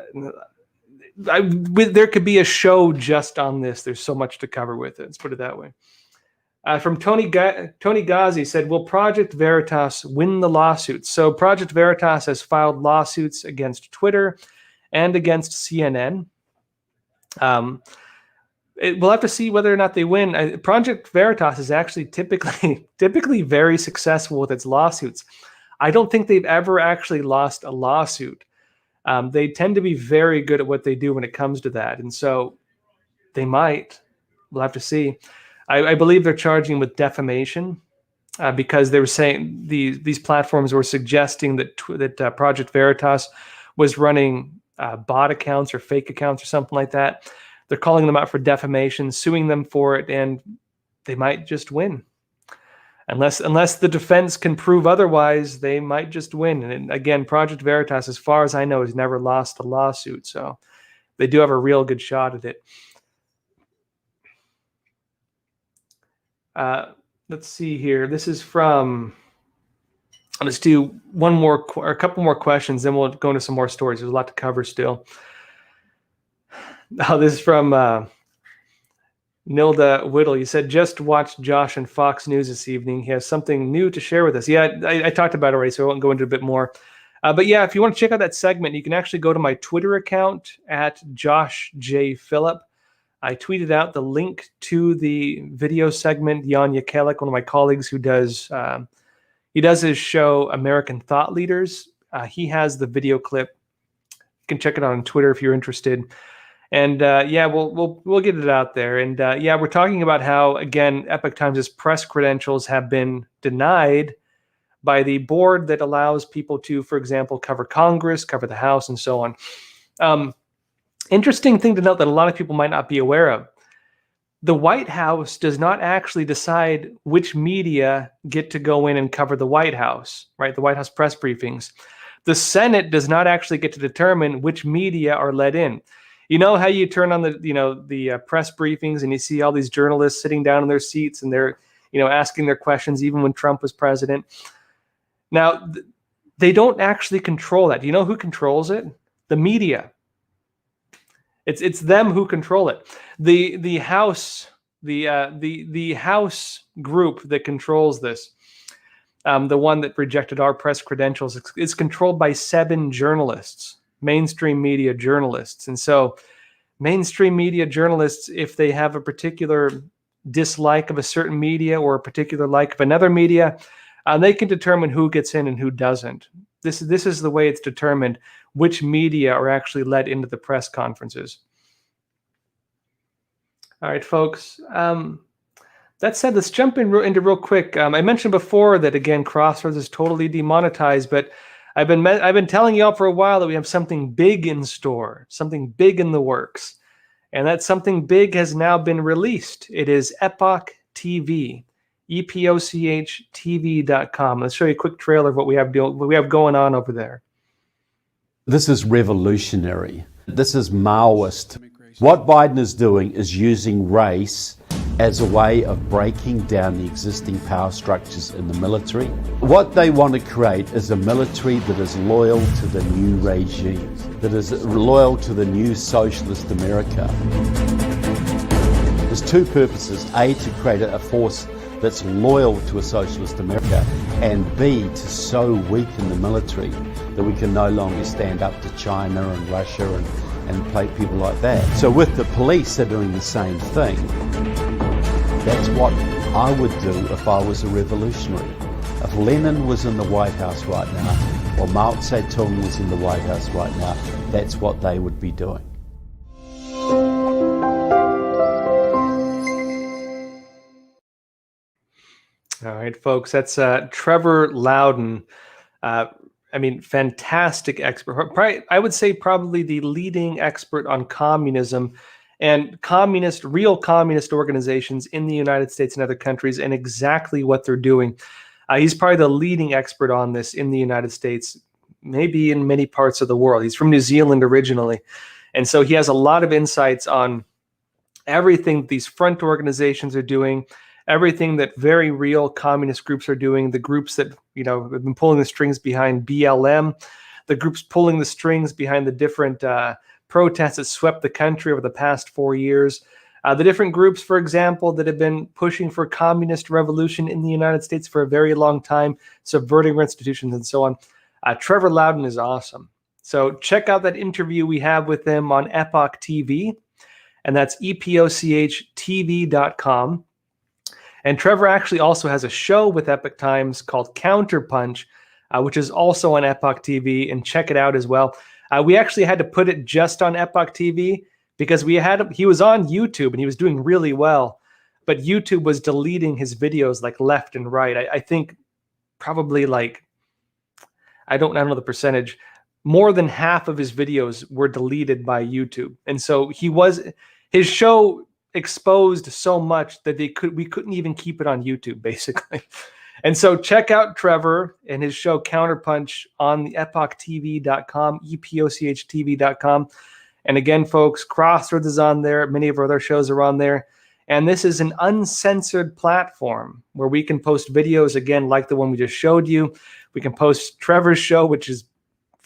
a show just on this. There's so much to cover with it. Let's put it that way. From Tony Ghazi said, will Project Veritas win the lawsuits? So Project Veritas has filed lawsuits against Twitter, and against CNN. We'll have to see whether or not they win. Project Veritas is actually typically very successful with its lawsuits. I don't think they've ever actually lost a lawsuit. They tend to be very good at what they do when it comes to that, and so they might. We'll have to see. I believe they're charging with defamation because they were saying these platforms were suggesting that Project Veritas was running bot accounts or fake accounts or something like that. They're calling them out for defamation, suing them for it, and they might just win. Unless the defense can prove otherwise, they might just win. And again, Project Veritas, as far as I know, has never lost a lawsuit, so they do have a real good shot at it. Let's see here. This is from. Let's do one more or a couple more questions, then we'll go into some more stories. There's a lot to cover still. Oh, this is from Nilda Whittle. You said, just watched Josh on Fox News this evening. He has something new to share with us. Yeah, I talked about it already, so I won't go into a bit more. But yeah, if you want to check out that segment, you can actually go to my Twitter account at Josh J. Philipp. I tweeted out the link to the video segment. Jan Jekielek, one of my colleagues who does he does his show American Thought Leaders. He has the video clip. You can check it out on Twitter if you're interested. And yeah, we'll get it out there. And yeah, we're talking about how, again, Epoch Times' press credentials have been denied by the board that allows people to, for example, cover Congress, cover the House, and so on. Interesting thing to note that a lot of people might not be aware of. The White House does not actually decide which media get to go in and cover the White House, right? The White House press briefings. The Senate does not actually get to determine which media are let in. You know how you turn on the press briefings and you see all these journalists sitting down in their seats and they're asking their questions even when Trump was president. Now, they don't actually control that. Do you know who controls it? The media. It's them who control it. The House the House group that controls this, the one that rejected our press credentials, is controlled by 7 journalists, mainstream media journalists. And so mainstream media journalists, if they have a particular dislike of a certain media or a particular like of another media, they can determine who gets in and who doesn't. This is the way it's determined which media are actually let into the press conferences. All right, folks. That said, let's jump into real quick. I mentioned before that, again, Crossroads is totally demonetized, but I've been telling y'all for a while that we have something big in store, something big in the works, and that something big has now been released. It is Epoch TV, EPOCHTV.com. Let's show you a quick trailer of what we have going on over there. This is revolutionary. This is Maoist. What Biden is doing is using race as a way of breaking down the existing power structures in the military. What they want to create is a military that is loyal to the new regime, that is loyal to the new socialist America. There's 2 purposes: A, to create a force that's loyal to a socialist America, and B, to so weaken the military that we can no longer stand up to China and Russia and play people like that. So with the police, they're doing the same thing. That's what I would do if I was a revolutionary. If Lenin was in the White House right now, or Mao Zedong was in the White House right now, that's what they would be doing. All right, folks, that's Trevor Loudon. Fantastic expert. I would say probably the leading expert on communism and real communist organizations in the United States and other countries, and exactly what they're doing. He's probably the leading expert on this in the United States, maybe in many parts of the world. He's from New Zealand originally. And so he has a lot of insights on everything these front organizations are doing, everything that very real communist groups are doing, the groups that have been pulling the strings behind BLM, the groups pulling the strings behind the different protests that swept the country over the past 4 years, the different groups, for example, that have been pushing for communist revolution in the United States for a very long time, subverting our institutions and so on. Trevor Loudon is awesome. So check out that interview we have with him on Epoch TV, and that's epochtv.com. And Trevor actually also has a show with Epoch Times called Counterpunch, which is also on Epoch TV, and check it out as well. We actually had to put it just on Epoch TV because he was on YouTube and he was doing really well, but YouTube was deleting his videos like left and right. I think probably like, I don't know the percentage, more than half of his videos were deleted by YouTube. And so his show exposed so much that we couldn't even keep it on YouTube, basically. And so check out Trevor and his show Counterpunch on the epochtv.com, epochtv.com. And again, folks, Crossroads is on there. Many of our other shows are on there. And this is an uncensored platform where we can post videos, again, like the one we just showed you. We can post Trevor's show, which is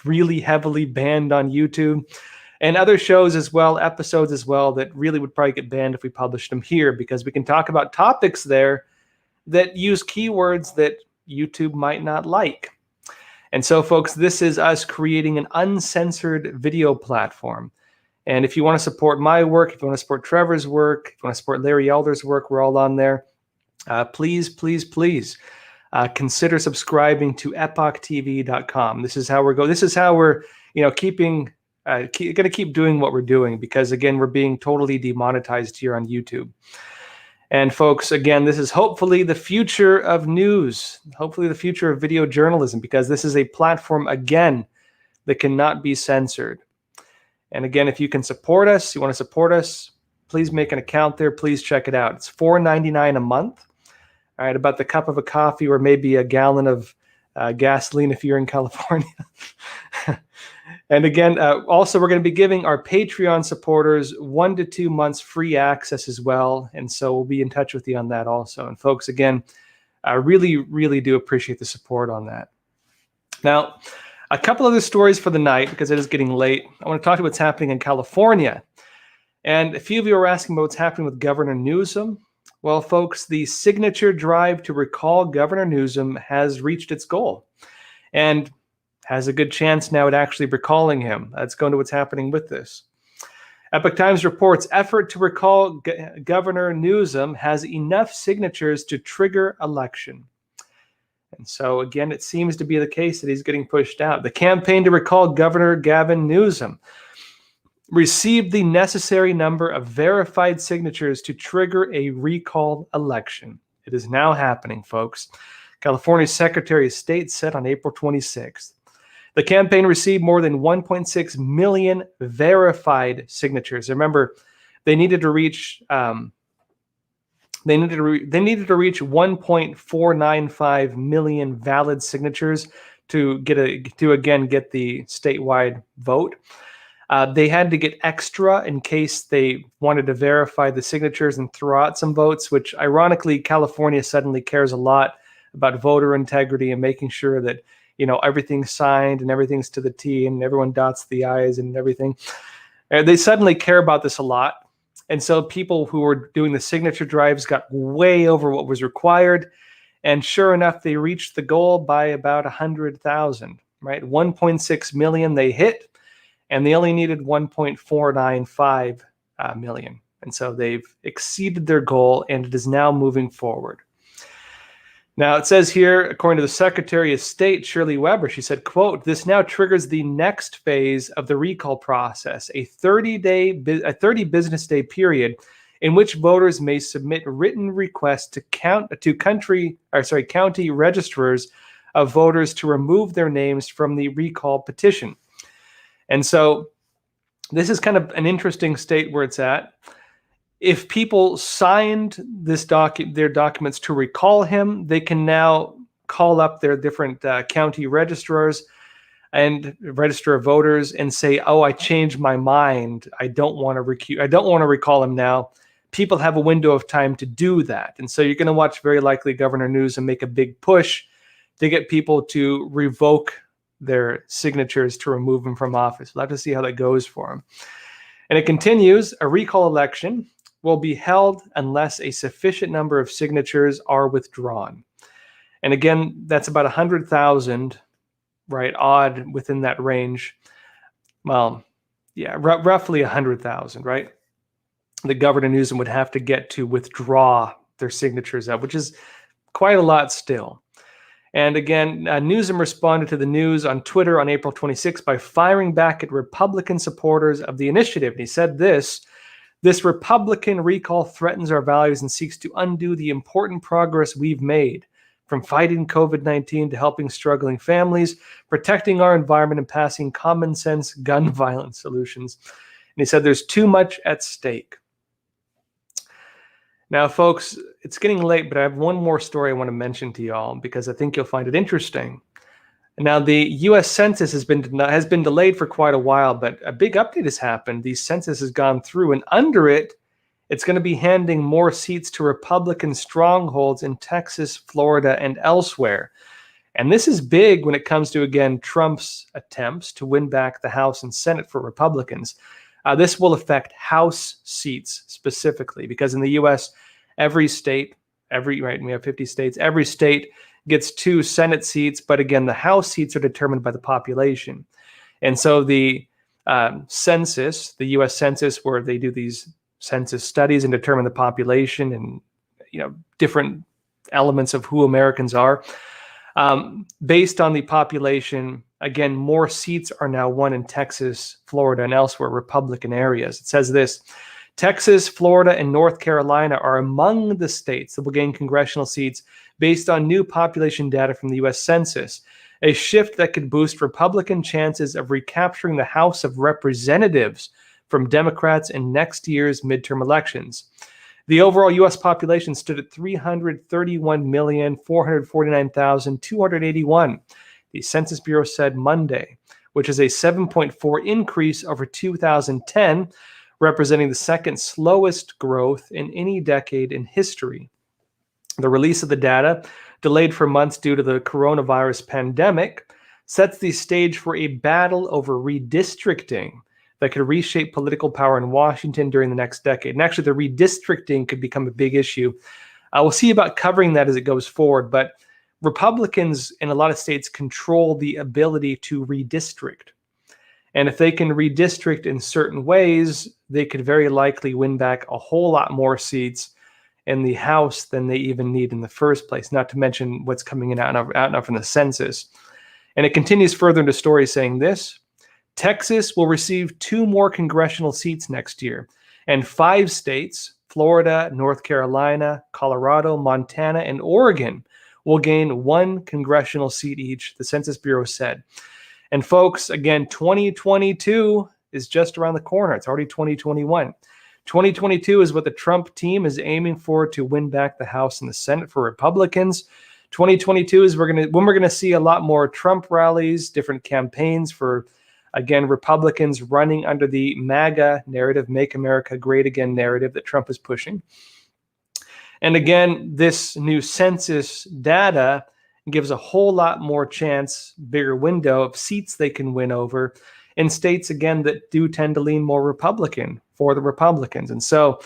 really heavily banned on YouTube, and other shows as well, episodes as well, that really would probably get banned if we published them here, because we can talk about topics there that use keywords that YouTube might not like. And so, folks, this is us creating an uncensored video platform. And if you want to support my work, if you want to support Trevor's work, if you want to support Larry Elder's work, we're all on there. Please, please, please consider subscribing to epochtv.com. This is how we're going. This is how we're, keeping, going to keep doing what we're doing, because again, we're being totally demonetized here on YouTube. And folks, again, this is hopefully the future of news, hopefully the future of video journalism, because this is a platform, again, that cannot be censored. And again, if you can support us, you want to support us, please make an account there. Please check it out. It's $4.99 a month. All right, about the cup of a coffee or maybe a gallon of gasoline if you're in California. And again, also we're going to be giving our Patreon supporters 1 to 2 months free access as well. And so we'll be in touch with you on that also. And folks, again, I really, really do appreciate the support on that. Now, a couple other stories for the night, because it is getting late. I want to talk to what's happening in California. And a few of you are asking about what's happening with Governor Newsom. Well, folks, the signature drive to recall Governor Newsom has reached its goal and has a good chance now at actually recalling him. Let's go into what's happening with this. Epoch Times reports effort to recall Governor Newsom has enough signatures to trigger election. And so, again, it seems to be the case that he's getting pushed out. The campaign to recall Governor Gavin Newsom received the necessary number of verified signatures to trigger a recall election. It is now happening, folks. California's Secretary of State said on April 26th. The campaign received more than 1.6 million verified signatures. Remember, they needed to reach 1.495 million valid signatures to get the statewide vote. They had to get extra in case they wanted to verify the signatures and throw out some votes, which ironically, California suddenly cares a lot about voter integrity and making sure that, everything's signed and everything's to the T and everyone dots the I's and everything. They suddenly care about this a lot. And so people who were doing the signature drives got way over what was required. And sure enough, they reached the goal by about 100,000, right? 1.6 million they hit, and they only needed 1.495 million. And so they've exceeded their goal, and it is now moving forward. Now, it says here, according to the Secretary of State, Shirley Weber, she said, quote, "This now triggers the next phase of the recall process, a 30 business day period in which voters may submit written requests to county registrars of voters to remove their names from the recall petition." And so this is kind of an interesting state where it's at. If people signed their documents to recall him, they can now call up their different county registrars and register of voters and say, "Oh, I changed my mind. I don't want to recall him now." People have a window of time to do that, and so you're going to watch very likely Governor Newsom make a big push to get people to revoke their signatures to remove him from office. We'll have to see how that goes for him. And it continues, a recall election will be held unless a sufficient number of signatures are withdrawn. And again, that's about 100,000, right, odd within that range. well, yeah, roughly 100,000, right? The Governor Newsom would have to get to withdraw their signatures up, which is quite a lot still. And again, Newsom responded to the news on Twitter on April 26 by firing back at Republican supporters of the initiative. And he said this Republican recall threatens our values and seeks to undo the important progress we've made, from fighting COVID-19 to helping struggling families, protecting our environment, and passing common sense gun violence solutions. And he said there's too much at stake. Now, folks, it's getting late, but I have one more story I want to mention to y'all because I think you'll find it interesting. Now, the U.S. Census has been delayed for quite a while, but a big update has happened. The census has gone through, and under it, it's going to be handing more seats to Republican strongholds in Texas, Florida, and elsewhere. And this is big when it comes to, again, Trump's attempts to win back the House and Senate for Republicans. This will affect House seats specifically, because in the U.S., every state, we have 50 states, every state gets 2 Senate seats, but again, the House seats are determined by the population. And so the census, the U.S. Census, where they do these census studies and determine the population and different elements of who Americans are, based on the population. Again, more seats are now won in Texas, Florida, and elsewhere, Republican areas. It says this: Texas, Florida, and North Carolina are among the states that will gain congressional seats based on new population data from the U.S. Census, a shift that could boost Republican chances of recapturing the House of Representatives from Democrats in next year's midterm elections. The overall U.S. population stood at 331,449,281, the Census Bureau said Monday, which is a 7.4 increase over 2010, representing the second slowest growth in any decade in history. The release of the data, delayed for months due to the coronavirus pandemic, sets the stage for a battle over redistricting that could reshape political power in Washington during the next decade. And actually, the redistricting could become a big issue. We'll see about covering that as it goes forward, but Republicans in a lot of states control the ability to redistrict. And if they can redistrict in certain ways, they could very likely win back a whole lot more seats in the House than they even need in the first place, not to mention what's coming out now from the census. And it continues further into story saying this: Texas will receive 2 more congressional seats next year, and 5 states, Florida, North Carolina, Colorado, Montana, and Oregon, will gain 1 congressional seat each, the Census Bureau said. And folks, again, 2022 is just around the corner. It's already 2021. 2022 is what the Trump team is aiming for to win back the House and the Senate for Republicans. 2022 is when we're going to see a lot more Trump rallies, different campaigns for, again, Republicans running under the MAGA narrative, Make America Great Again narrative that Trump is pushing. And again, this new census data gives a whole lot more chance, bigger window of seats they can win over in states, again, that do tend to lean more Republican for the Republicans. And so,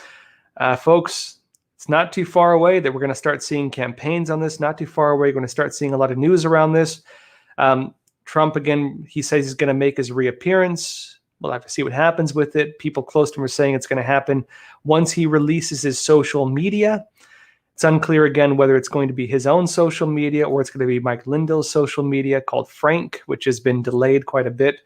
folks, it's not too far away that we're going to start seeing campaigns on this. Not too far away, we're going to start seeing a lot of news around this. Trump, again, he says he's going to make his reappearance. We'll have to see what happens with it. People close to him are saying it's going to happen once he releases his social media. It's unclear, again, whether it's going to be his own social media or it's going to be Mike Lindell's social media called Frank, which has been delayed quite a bit,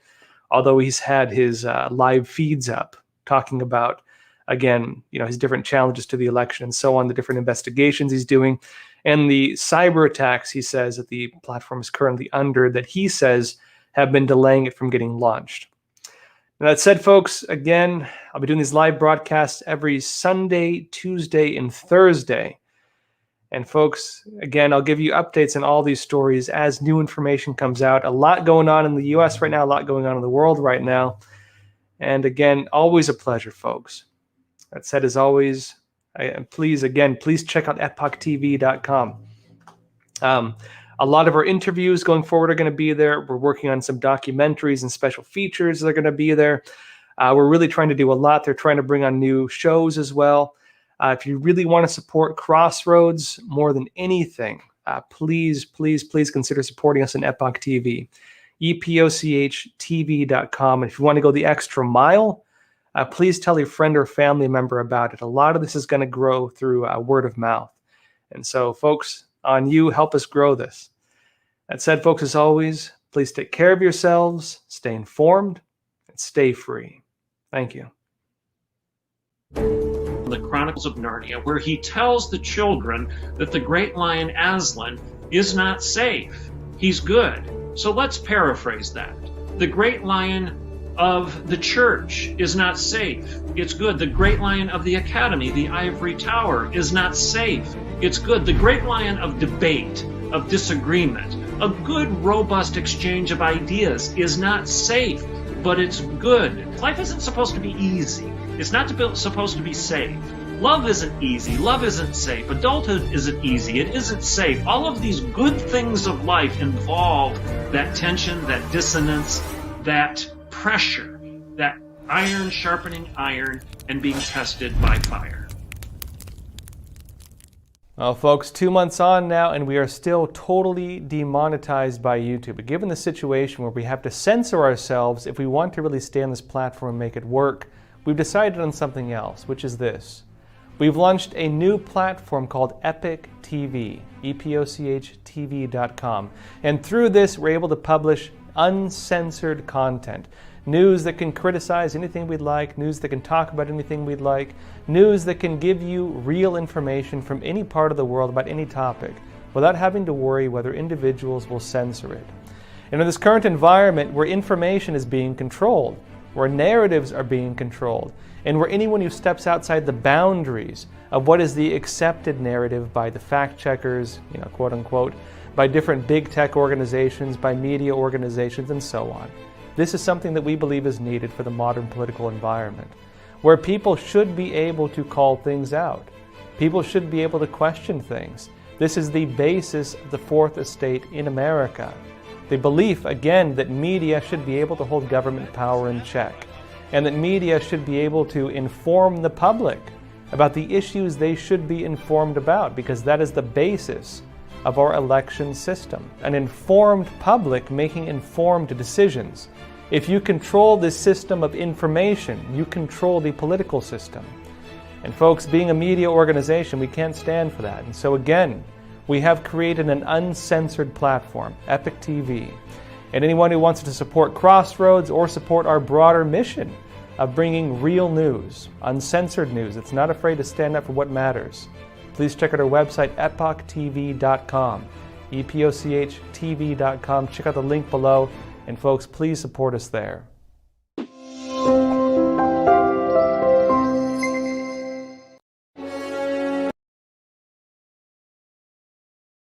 although he's had his live feeds up talking about, again, his different challenges to the election and so on, the different investigations he's doing, and the cyber attacks he says that the platform is currently under that he says have been delaying it from getting launched. Now, that said, folks, again, I'll be doing these live broadcasts every Sunday, Tuesday, and Thursday. And folks, again, I'll give you updates on all these stories as new information comes out. A lot going on in the U.S. right now, a lot going on in the world right now. And again, always a pleasure, folks. That said, as always, please check out epochtv.com. A lot of our interviews going forward are going to be there. We're working on some documentaries and special features that are going to be there. We're really trying to do a lot. They're trying to bring on new shows as well. If you really want to support Crossroads more than anything, please consider supporting us on Epoch TV. epochtv.com. And if you want to go the extra mile, please tell your friend or family member about it. A lot of this is going to grow through word of mouth. And so, folks, on you, help us grow this. That said, folks, as always, please take care of yourselves, stay informed, and stay free. Thank you. The Chronicles of Narnia, where he tells the children that the great lion Aslan is not safe. He's good. So let's paraphrase that. The great lion of the church is not safe. It's good. The great lion of the academy, the ivory tower, is not safe. It's good. The great lion of debate, of disagreement, a good, robust exchange of ideas is not safe, but it's good. Life isn't supposed to be easy. It's not supposed to be safe. Love isn't easy. Love isn't safe. Adulthood isn't easy. It isn't safe. All of these good things of life involve that tension, that dissonance, that pressure, that iron sharpening iron and being tested by fire. Well, folks, 2 months on now, and we are still totally demonetized by YouTube. But given the situation where we have to censor ourselves if we want to really stay on this platform and make it work, we've decided on something else, which is this. We've launched a new platform called Epoch TV, epochtv.com. And through this, we're able to publish uncensored content. News that can criticize anything we'd like, news that can talk about anything we'd like, news that can give you real information from any part of the world about any topic without having to worry whether individuals will censor it. And in this current environment where information is being controlled, where narratives are being controlled, and where anyone who steps outside the boundaries of what is the accepted narrative by the fact checkers, quote unquote, by different big tech organizations, by media organizations, and so on. This is something that we believe is needed for the modern political environment, where people should be able to call things out. People should be able to question things. This is the basis of the Fourth Estate in America. The belief, again, that media should be able to hold government power in check, and that media should be able to inform the public about the issues they should be informed about, because that is the basis of our election system. An informed public making informed decisions. If you control this system of information, you control the political system. And folks, being a media organization, we can't stand for that. And so again, we have created an uncensored platform, Epoch TV. And anyone who wants to support Crossroads or support our broader mission of bringing real news, uncensored news, that's not afraid to stand up for what matters, please check out our website, epochtv.com, epochtv.com. Check out the link below. And folks, please support us there.